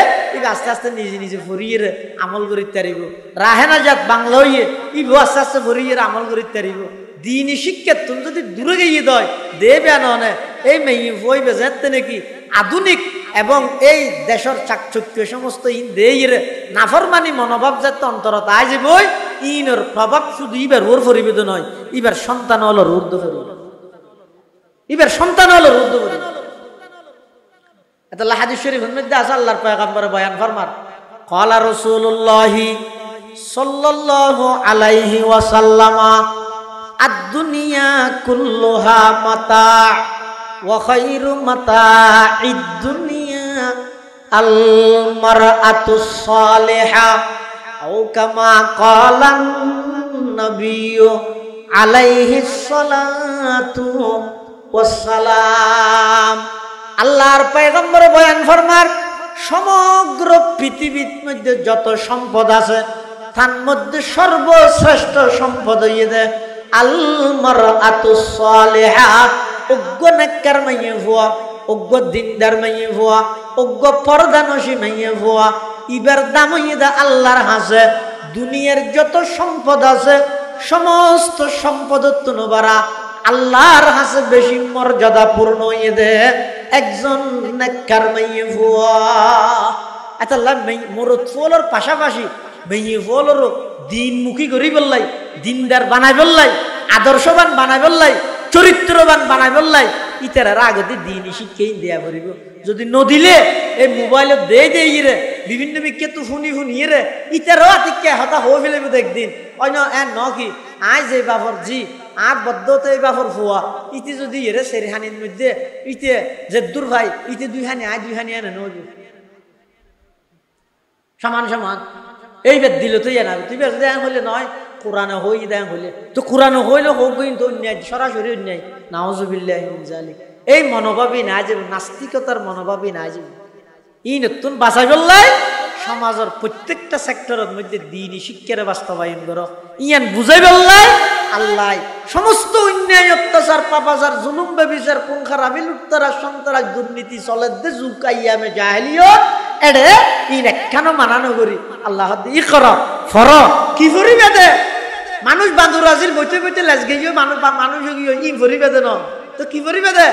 Speaker 1: আস্তে আস্তে নিজে নিজে ফরিয়ে আমল করিতে পারিব রাহে না যাত বাংলা হইয়ে ইব আস্তে আস্তে ফরিয়ে আমল করিতে পারিব দিনই শিক্ষা তুমি যদি দূরে গিয়ে দয় দেবে নয় এই মেয়ে বইবে যেতে নাকি আধুনিক এবং এই দেশের চাকচক্য সমস্ত ইন দেয়ের নাফরমানি মনোভাব যাতে অন্তরত আজ বই ইনের প্রভাব শুধু ইবার ওর ফরিবেদ নয় ইবার সন্তান হলো রুদ্ধ ফরিব ইবার সন্তান হলো রুদ্ধ ফরিব এটা হাদিস শরীফের মধ্যে আছে আল্লাহর পয়গম্বর বয়ান ফরমান ক্বালা রাসূলুল্লাহ সাল্লাল্লাহু আলাইহি ওয়াসাল্লাম আদ-দুনিয়া কুল্লুহা মাতা ওয়া খায়রু মাতা'id দুনিয়া আল মারআতুস সালিহা আও কামা ক্বালা নবিয়্যু আলাইহিস সালাতু ওয়াস সালাম আল্লাহর পয়গম্বর বয়ান ফরমার সমগ্র পৃথিবীর মধ্যে যত সম্পদ আছে তার মধ্যে সর্বশ্রেষ্ঠ সম্পদ হইছে আল মারআতুস সালিহা উগ্গ নেককার মাইয়ে হওয়া উগ্গ দিনদার মাইয়ে হওয়া উগ্গ পর্দানশী মাইয়ে হওয়া ইবার দাম হইছে আল্লাহর হাসে দুনিয়ার যত সম্পদ আছে সমস্ত সম্পদের তুলনায় আল্লাহর হাসে বেশি মর্যাদাপূর্ণ হইছে একজন নেককার মাইয়ে হওয়া আল্লাহ মরদ ফুলের পাশাপাশি মেয়ে ফুলেরও দিনমুখী করি বললাই দিনদার বানাই বললাই আদর্শবান বানাই বললাই চরিত্রবান বানাই বললাই ইতার আগতে দিনই শিক্ষাই দেয়া করিব যদি নদিলে এই মোবাইলত দিয়ে রে বিভিন্ন বিক্ষে তো শুনিয়ে রে ইতারও আতিকে হতা হয়ে ফেলিব একদিন অন্য এন ন কি আয় যে বাপর জি আর বদ্ধতে এই বাপর ফুয়া ইতি যদি এরে সেরিহানির মধ্যে ইতে যে দূর ভাই ইতে দুইহানি আয় দুইহানি এনে নইব সমান সমান এই বেদ দিল তো জানাবে তুই বেদ দেন হলে নয় কোরআনে হই দেন হলে তো কোরআনে হইলে হোক কিন্তু অন্যায় সরাসরি অন্যায় নাউজুবিল্লাহি মিন যালিক এই মনোভাবই না যে নাস্তিকতার মনোভাবই না যে ই নতুন বাঁচাই বললাই সমাজের প্রত্যেকটা সেক্টরের মধ্যে দ্বীনি শিক্ষার বাস্তবায়ন করো ইয়ান বুঝাই বললাই আল্লাহ সমস্ত অন্যায় অত্যাচার পাপাচার জুলুম ব্যভিচার কোন খারাপি লুটতরাজ সন্ত্রাস দুর্নীতি চলে দে জুকাইয়ামে জাহেলিয়ত এডে ইন একখানো মানানো করি আল্লাহ ই কর ফর কি ফরিবে দে মানুষ বান্দুরাজির বইতে বইতে লেজ গিয়ে মানুষ মানুষ ই ফরিবে দে ন তো কি ফরিবে দে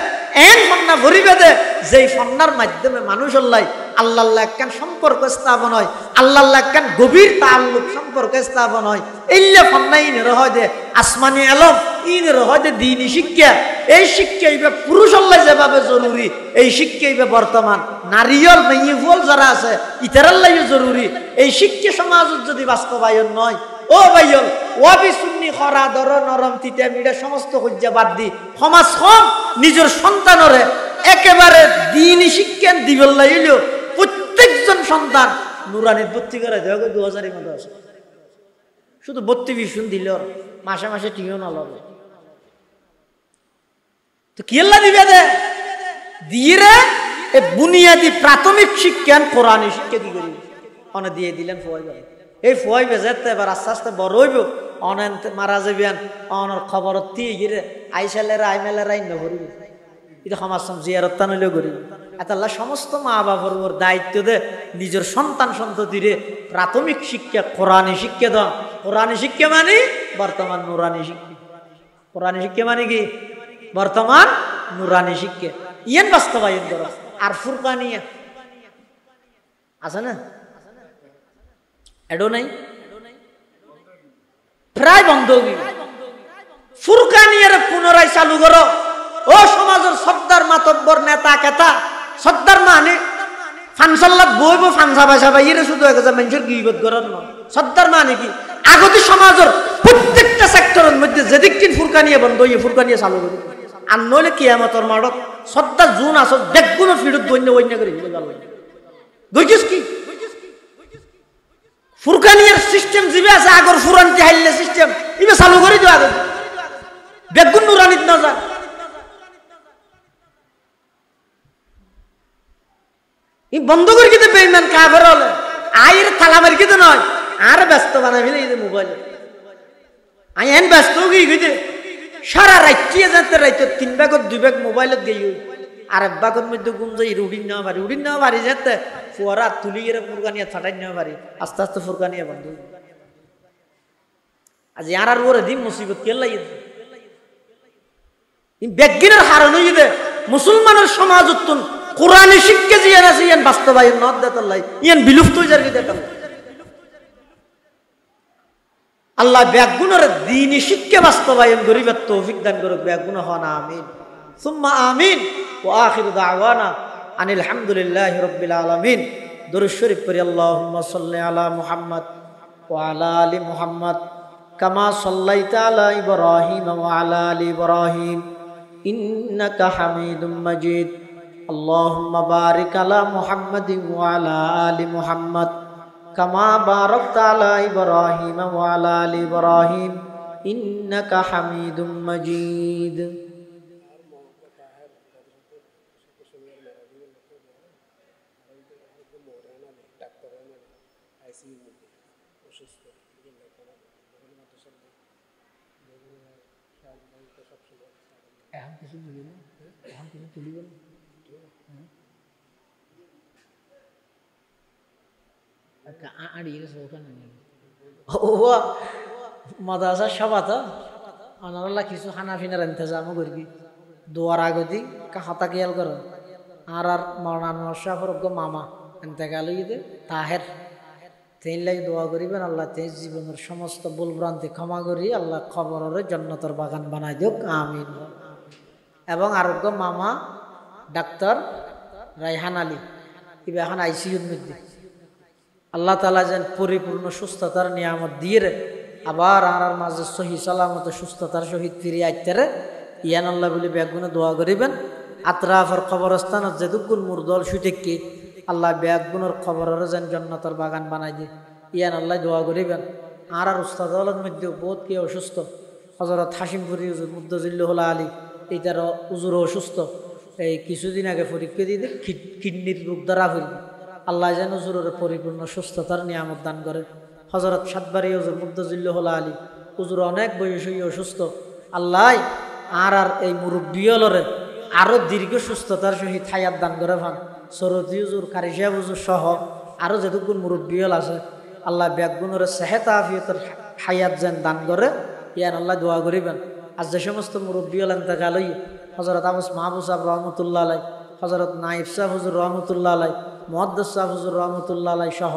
Speaker 1: এন ফন্না ফরিবে দে যেই ফন্নার মাধ্যমে মানুষ আল্লাহ একখান সম্পর্ক স্থাপন হয় আল্লাহ একখান গভীর তাল্লুক সম্পর্ক স্থাপন হয় এইলে ফন্না ইনের হয় দে আসমানি আলম ইনের হয় দে দ্বীনি শিক্ষা এই শিক্ষা এইবে পুরুষ যেভাবে জরুরি এই শিক্ষা এইবে বর্তমান নারীর মেয়েফল যারা আছে ইতারাল্লাই জরুরি এই শিক্ষা সমাজত যদি বাস্তবায়ন নয় ও ভাইয়ল ওয়াবি সুন্নি খরা দর নরম তিতে মিডা সমস্ত হজ্জা বাদ দি সমাজ হম নিজের সন্তানরে একেবারে দ্বীনি শিক্ষা দিবল্লাই হইলেও প্রত্যেকজন সন্তান নুরানির ভর্তি করে দেওয়া 2000 মতো আছে শুধু 32 দিল মাসে মাসে টিও না লবে তো কি আল্লাহ দিবে দে দিয়ে এ বুনিয়াদি প্রাথমিক শিক্ষা কোরআনী শিক্ষা কি করি অনে দিয়ে দিলেন ফয় এই ফয় বেজাতে এবার আস্তে আস্তে বড় হইব অনেক মারা যাবেন অনর খবর দিয়ে গিরে আইসালেরা আইমেলেরা ইন্ন করিব এটা সমাজ জিয়ারত টানলেও করিব এতাল্লাহ সমস্ত মা বাবার ওর দায়িত্ব দে নিজের সন্তান সন্ততিরে প্রাথমিক শিক্ষা কোরআনী শিক্ষা দাও কোরআনী শিক্ষা মানে বর্তমান নুরানি শিক্ষা কোরআনী শিক্ষা মানে কি বর্তমান নুরানি শিক্ষা ইয়ান বাস্তবায়ন করো আর ফুরকানিয়া আছে না এডো নাই প্রায় বন্ধ ফুরকানিয়ার পুনরায় চালু করো ও সমাজের সর্দার মাতব্বর নেতা কেতা সর্দার মানে ফানসাল্লাত বইব ফানসা ভাষা বাইরে শুধু এক মানুষের গিবত করার নয় সর্দার মানে কি আগতে সমাজের প্রত্যেকটা সেক্টরের মধ্যে যেদিকটিন ফুরকানিয়া বন্ধ হইয়ে ফুরকানিয়া চালু করো আর নইলে কিয়ামতের মাঠত সর্দার জুন আসত দেখগুলো ফিরত বন্য বন্য করে বুঝছিস কি ফুরকানিয়ার সিস্টেম জিবে আছে আগর ফুরানতে হাইলে সিস্টেম ইবে চালু করে দিও আগে বেগুন নুরানিত না যা ই বন্ধ করে কিতে বেঈমান কাফের হলে আইর তালা মারি কিতে নয় আর ব্যস্ত বানাই ফেলে এই মোবাইলে আই এন ব্যস্ত গই গইতে সারা রাইটিয়ে যেতে রাইতে 3 ভাগত 2 ভাগ মোবাইলত গইও আর এক ভাগত মধ্যে গুম যাই উড়িন না পারি যেতে ফুয়ারা তুলি এর ফুরকানিয়া ফাটাই না পারি আস্তে আস্তে ফুরকানিয়া বন্ধ আজ আর ওরে দিন মুসিবত কে লাগি ই বেগিনের হারানো ইদে মুসলমানের সমাজত কোরআনী শিক্ষা জিয়ান আছে ইয়ান বাস্তবায়ন নদ দেতাল্লাই ইয়ান বিলুপ্ত হয়ে যাবে দেতাল আল্লাহ বেগুনের দ্বীনি শিক্ষা বাস্তবায়ন করিবার তৌফিক দান করুক বেগুন হন আমিন সুম্মা আমিন ওয়া আখিরু দাওয়ানা আনিল হামদুলিল্লাহি রাব্বিল আলামিন দরুদ শরীফ পড়ি আল্লাহুম্মা সাল্লি আলা মুহাম্মদ ওয়া আলা আলি মুহাম্মদ কামা সাল্লাইতা আলা ইব্রাহিম ওয়া আলা আলি ইব্রাহিম ইন্নাকা হামিদুম মাজিদ আল্লাহুম্মা বারিক আলা মুহাম্মাদিন ওয়া আলা আলি মুহাম্মদ কামা বারাকতা আলা ইব্রাহিম ওয়া আলা আলি ইব্রাহিম ইন্নাকা হামিদুম মাজিদ মাদ্রাসার সভা তো অনারাল্লাহ কিছু খানা ফিনার ইন্তজাম করবি দোয়ার আগতি কাহতা খেয়াল করো আর মৌলানা শাহরুখ মামা এতেকাল তাহের তেই লাগে দোয়া করিবেন আল্লাহ তেই জীবনের সমস্ত ভুল ভ্রান্তি ক্ষমা করি আল্লাহ খবরের জন্নতর বাগান বানাই দিক আমিন এবং আরোগ্য মামা ডাক্তার রায়হান আলী ইবে এখন আইসিইউর মধ্যে আল্লাহ তাআলা যেন পরিপূর্ণ সুস্থতার নিয়ামত দিয়ে আবার আর মাঝে সহি সালামত সুস্থতার সহিত ফিরে আইতে ইয়ান আল্লাহ বলে ব্যাগুনে দোয়া করিবেন আতরাফর কবরস্থান যেদুকুল মুরদল সুটেকি আল্লাহ ব্যাগুনের খবরের যেন জন্নতর বাগান বানাই দিয়ে ইয়ান আল্লাহ দোয়া করিবেন। আর উস্তাদ হলের মধ্যে বহুত কে অসুস্থ, হজরত হাসিমপুরি হুজুর মুদ্দজিল্লুল্লাহ আলী এইটার হুজুর অসুস্থ। এই কিছুদিন আগে পরীক্ষা দিয়ে কিডনির রোগ দ্বারা ফেলবে। আল্লাহ যেন হুজুরের পরিপূর্ণ সুস্থতার নিয়ামত দান করে। হজরত সাতবারি হুজুর মুদ্দজিল্লুল্লাহ আলী হুজুর অনেক বয়স হয়ে অসুস্থ। আল্লাহ আর এই মুরব্বিয়লরে আরও দীর্ঘ সুস্থতার সহিত হায়াত দান করে ভান। সরতি হুজুর, কারি সাহেব হুজুর সহ আরও যেটুকুন মুরব্বিয়ল আছে আল্লাহ ব্যাগুণরে সেহেত আফিয়তের হায়াত যেন দান করে ইয়ান আল্লাহ দোয়া করিবেন। আর যে সমস্ত মুরব্বিয়ল এন্তেকাল হই, হজরত আবুস মাহবুব সাহেব রহমতুল্লাহ আলাই, হজরত নাইব সাহেব হুজুর রহমতুল্লাহ আলাই, মুহাদ্দিস সাহেব হুজুর রহমতুল্লাহ আলাই সহ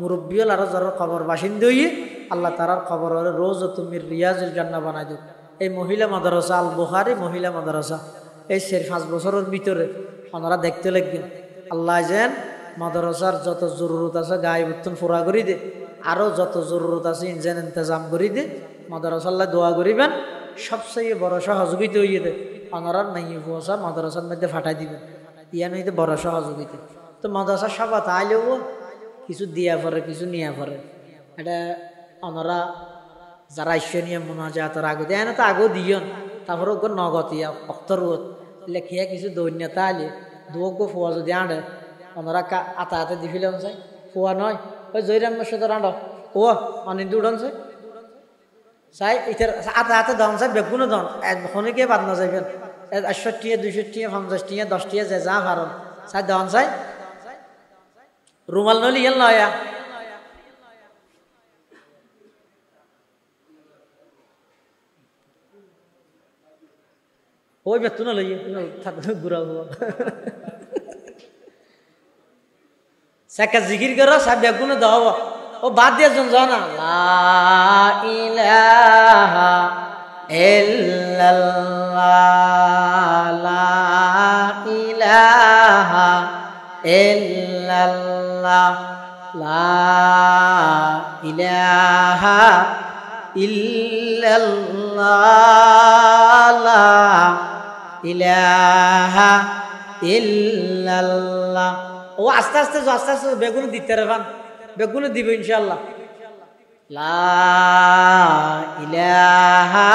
Speaker 1: মুরব্বিয়ল আরও যারা কবর বাসিন্দা হইয়ে আল্লাহ তারার খবর রোজ তুমি রিয়াজুল জান্নাহ বানাই দিও। এই মহিলা মাদ্রাসা আল বুখারী মহিলা মাদ্রাসা এই 4-5 বছরের ভিতরে ওনারা দেখতে লাগবেন। আল্লাহ যেন মাদ্রাসার যত জরুরত আছে গায়ে বর্তন পুরা করি দে, আরও যত জরুরত আছে ইনজেন ইন্তজাম করি দে। মাদ্রাসা আল্লাহ দোয়া করিবেন, সবচেয়ে বড় সহযোগিতা হইয়ে দে ওনারার মাইয়ে ফুয়াশা মাদ্রাসার মধ্যে ফাটাই দিবেন। ইয়ান হইতে বড় সহযোগিতা। তো মাদ্রাসা সবাত আইলেও কিছু দিয়া পরে কিছু নিয়া পরে এটা ওনারা যারা ঈশ্বর নিয়ে মোনাজাতের আগে দেয় না তো আগেও দিয়ন, তারপরে ওকে নগদ ইয়া অক্তরত লেখিয়া কিছু দৈন্যতা আলে দুয়োগ্য ফুয়া যদি আঁড়ে ওনারা আতা হাতে দি ফেলে চাই ফুয়া নয় ওই জয়রাম মেসেদের আঁড় ও অনিন্দু উড়ন চাই চাই ইটার আতা হাতে দন চাই বেগুনো দন খনিকে বাদ না যাইবেন 100 টিয়া 200 টিয়া 50 টিয়া 10 টিয়া যে যা ভারন চাই দন চাই রুমাল নলি ইয়েল নয়া ওই বেতন লইয়ে ঘুরা হওয়া সাকা জিকির করো সব বেগুনে দাও ও বাদ দিয়ে জন জানা লা ইলাহা ইল্লাল্লাহ লা ইলাহা ইল্লাল্লাহ লা ইলাহা ইল্লাল্লাহ লা ইলাহা ইল্লাল্লাহ। ও আস্তে আস্তে বেগুন দিতে রাখান, বেগুন দিব ইনশাআল্লাহ। লা ইলাহা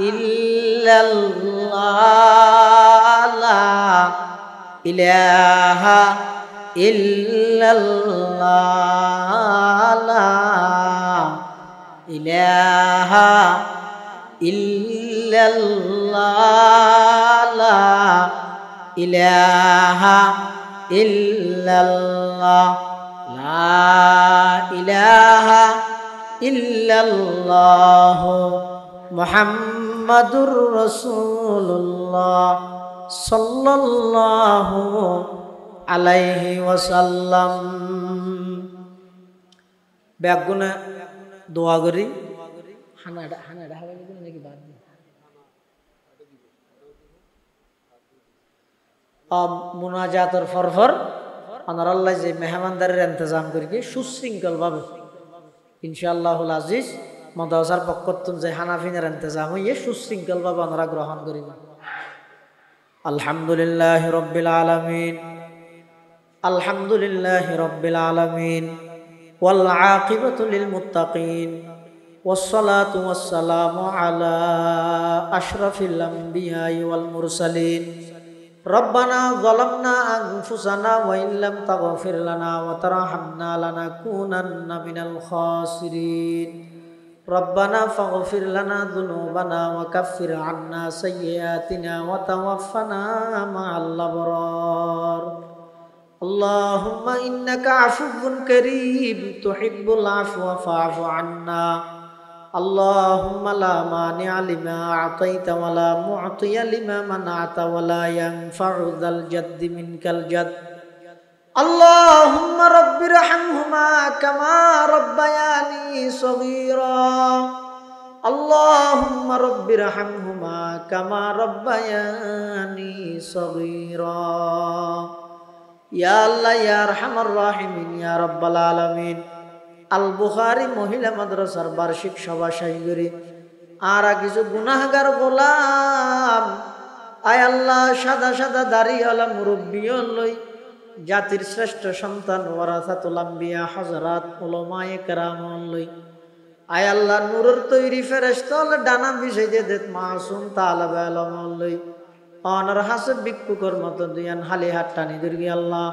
Speaker 1: ইল্লাল্লাহ লা ইলাহা ইল্লাল্লাহ লা ইলাহা ইল্লাল্লাহ লা ইলাহা ইল্লাল্লাহ লা ইলাহা ইল্লাল্লাহ মুহাম্মাদুর রাসূলুল্লাহ সাল্লাল্লাহু আলাইহি ওয়াসাল্লাম। ব্যাগুনে দোয়া করি হানাডা হবে নাকি বাদ দিই মুনাজাতের ফরফর আনার আল্লাহ যে মেহমানদারের ইন্তজাম করি সুশৃঙ্খল ভাবে ইনশাআল্লাহুল আজিজ মাদ্রাসার পক্ষতুন যে হানাফিনের ইন্তজাম হইয়ে সুশৃঙ্খল ভাবে ওনারা গ্রহণ করিব। আলহামদুলিল্লাহি রাব্বিল আলামিন আলহামদুলিল্লাহি রাব্বিল আলামিন ওয়াল আকিবাতু লিল মুত্তাকিন ওয়াসসালাতু ওয়াসসালামু আলা আশরাফিল আমবিয়াই ওয়াল মুরসালিন। রব্বানা যালামনা আনফুসানা ওয়া ইল্লাম তাগফির লানা ওয়া তারহামনা লানাকুনান্না মিনাল খাসিরিন। রব্বানা ফাগফির লানা যুনুবানা ওয়া কাফির আন্না সাইয়্যাতিনা ওয়া তাওয়াফফানা মা'আল আবরার। আল্লাহুম্মা ইন্নাকা আফুউন কারীম তুহিব্বুল আফওয়া ফা'ফু আন্না। اللهم لا مانع لما أعطيت ولا معطي لما منعت ولا ينفع ذا الجد منك الجد. اللهم رب ارحمهما كما ربياني صغيرا. اللهم رب ارحمهما كما ربياني صغيرا. يا الله يا أرحم الراحمين يا رب العالمين. আল বুখারী মহিলা মাদ্রাসার বার্ষিক সভা শাহী আর কিছু গুনাহগার গোলাম আয় আল্লাহ সাদা সাদা দাড়িওয়ালা মুরব্বী লই জাতির শ্রেষ্ঠ সন্তান ওয়ারাসাতুল আম্বিয়া হযরত উলামায়ে কেরামন লই আয় আল্লাহ নূরের তৈরি ফেরেশতা হলে ডানা বিছাইতে দেত মাসুম তালেবে ইলম লই অনর হাসব বিক্ষুকর মতো দুয়ান হালি হাত টানি দুর্গি আল্লাহ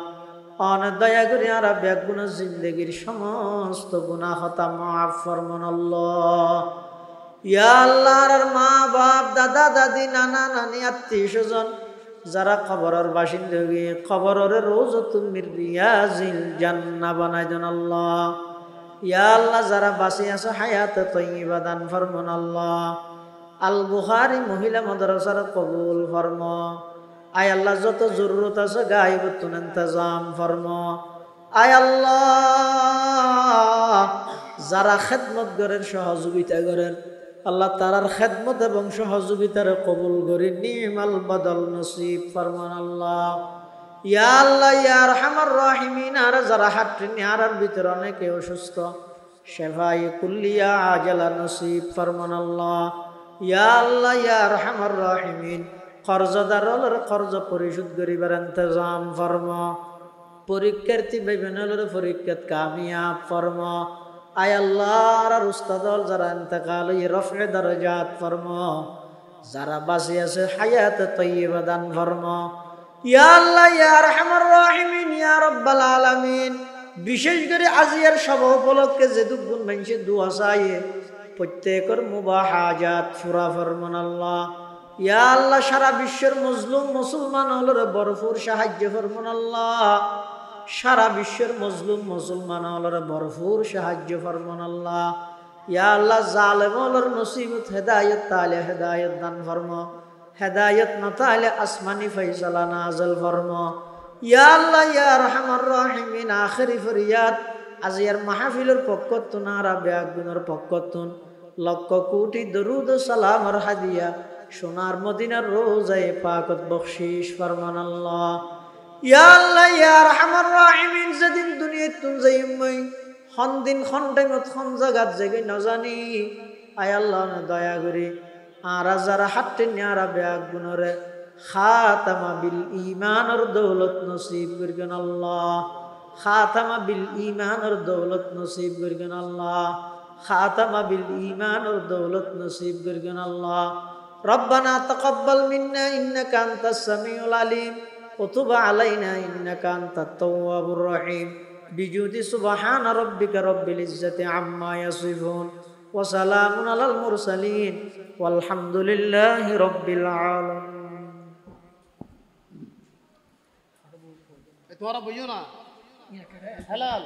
Speaker 1: অন দয়া করে আর বেগুন জিন্দেগির সমস্ত গুনাহ খতা মাফ ফরমান আল্লাহ ইয়া আল্লাহ আর মা বাপ দাদা দাদি নানা নানি আত্মীয় স্বজন যারা কবরের বাসিন্দা হয়ে কবরের রওজাতুল মির রিয়াজিল জান্নাহ বানাই দেন আল্লাহ ইয়া আল্লাহ যারা বাঁচি আছে হায়াতে তয়্যিবা দান ফরমান আল্লাহ আল বুখারী মহিলা মাদ্রাসার কবুল ফরমা আয় আল্লাহ যত জরুরত আছে গায়বতুন ইন্তজাম ফরমা আয় আল্লাহ যারা খেদমত করেন সহযোগিতা করেন আল্লাহ তারার খেদমত এবং সহযোগিতার কবুল করে নিমাল বদল নসিব ফরমান আল্লাহ ইয়া আল্লাহ ইয়া আরহামার রাহিমিন আর যারা হাট্টিনি আর ভিতরে অনেকে অসুস্থ শেফাই কুল্লিয়া আজালা নসিব ফরমান আল্লাহ ইয়া আল্লাহ ইয়া আরহামার রাহিমিন কর্জদারর কর্জ পরিশোধ করিবার ইন্তজাম ফরমা পরীক্ষার্থী ভাইবেনর পরীক্ষাত কামিয়াব ফরমা আয় আল্লাহ আর উস্তাদল যারা ইন্তেকাল হই রফে দরজাত ফরমা যারা বাঁচি আছে হায়াতে তয়্যিবা দান ফরমা ইয়া আল্লাহ ইয়া আরহামার রাহিমিন ইয়া রাব্বাল আলামিন বিশেষ করে আজিয়ার সভা উপলক্ষে যে দুগুণ মানুষে দোয়া চাইয়ে প্রত্যেকের মুবাহ হাজাত পুরা ফরমান আল্লাহ ইয়া আল্লাহ সারা বিশ্বের মজলুম মুসলমান হলের ভরপুর সাহায্য ফরমান আল্লাহ সারা বিশ্বের মজলুম মুসলমান হলের ভরপুর সাহায্য ফরমান আল্লাহ ইয়া আল্লাহ জালেম হলের নসিবত হেদায়েত তালে হেদায়েত দান ফরমা হেদায়েত না তালে আসমানি ফয়সালা নাযিল ফরমা ইয়া আল্লাহ ইয়া আরহামার রাহিমিন আখিরি ফরিয়াদ আজিয়ার মাহফিলের পক্ষতুন আর বেগুনের পক্ষতুন লক্ষ কোটি দরুদ ও সালাম আর হাদিয়া সোনার মদিনার রোজায়ে পাকত বখশিশ ফরমান আল্লাহ ইয়া আল্লাহ ইয়া আরহামার রাহিমিন যেদিন দুনিয়াত তুন যাইমই খন দিন খন টাইমত খন জায়গাত জেগে না জানি আয় আল্লাহ দয়া করে আর যারা হাট্টে নিয়ারা বেগুনরে খাতামা বিল ঈমানের দৌলত নসিব করিবেন আল্লাহ খাতামা বিল ঈমানের দৌলত নসিব করিবেন আল্লাহ খাতামা বিল ঈমানের দৌলত নসিব করিবেন আল্লাহ ربنا تقبل منا إنك أنت السميع العليم وتب علينا إنك أنت التواب الرحيم بجود سبحان ربك رب العزة عما يصفون وسلام على المرسلين والحمد لله رب العالمين.
Speaker 2: तुम्हारा भैया ना हलाल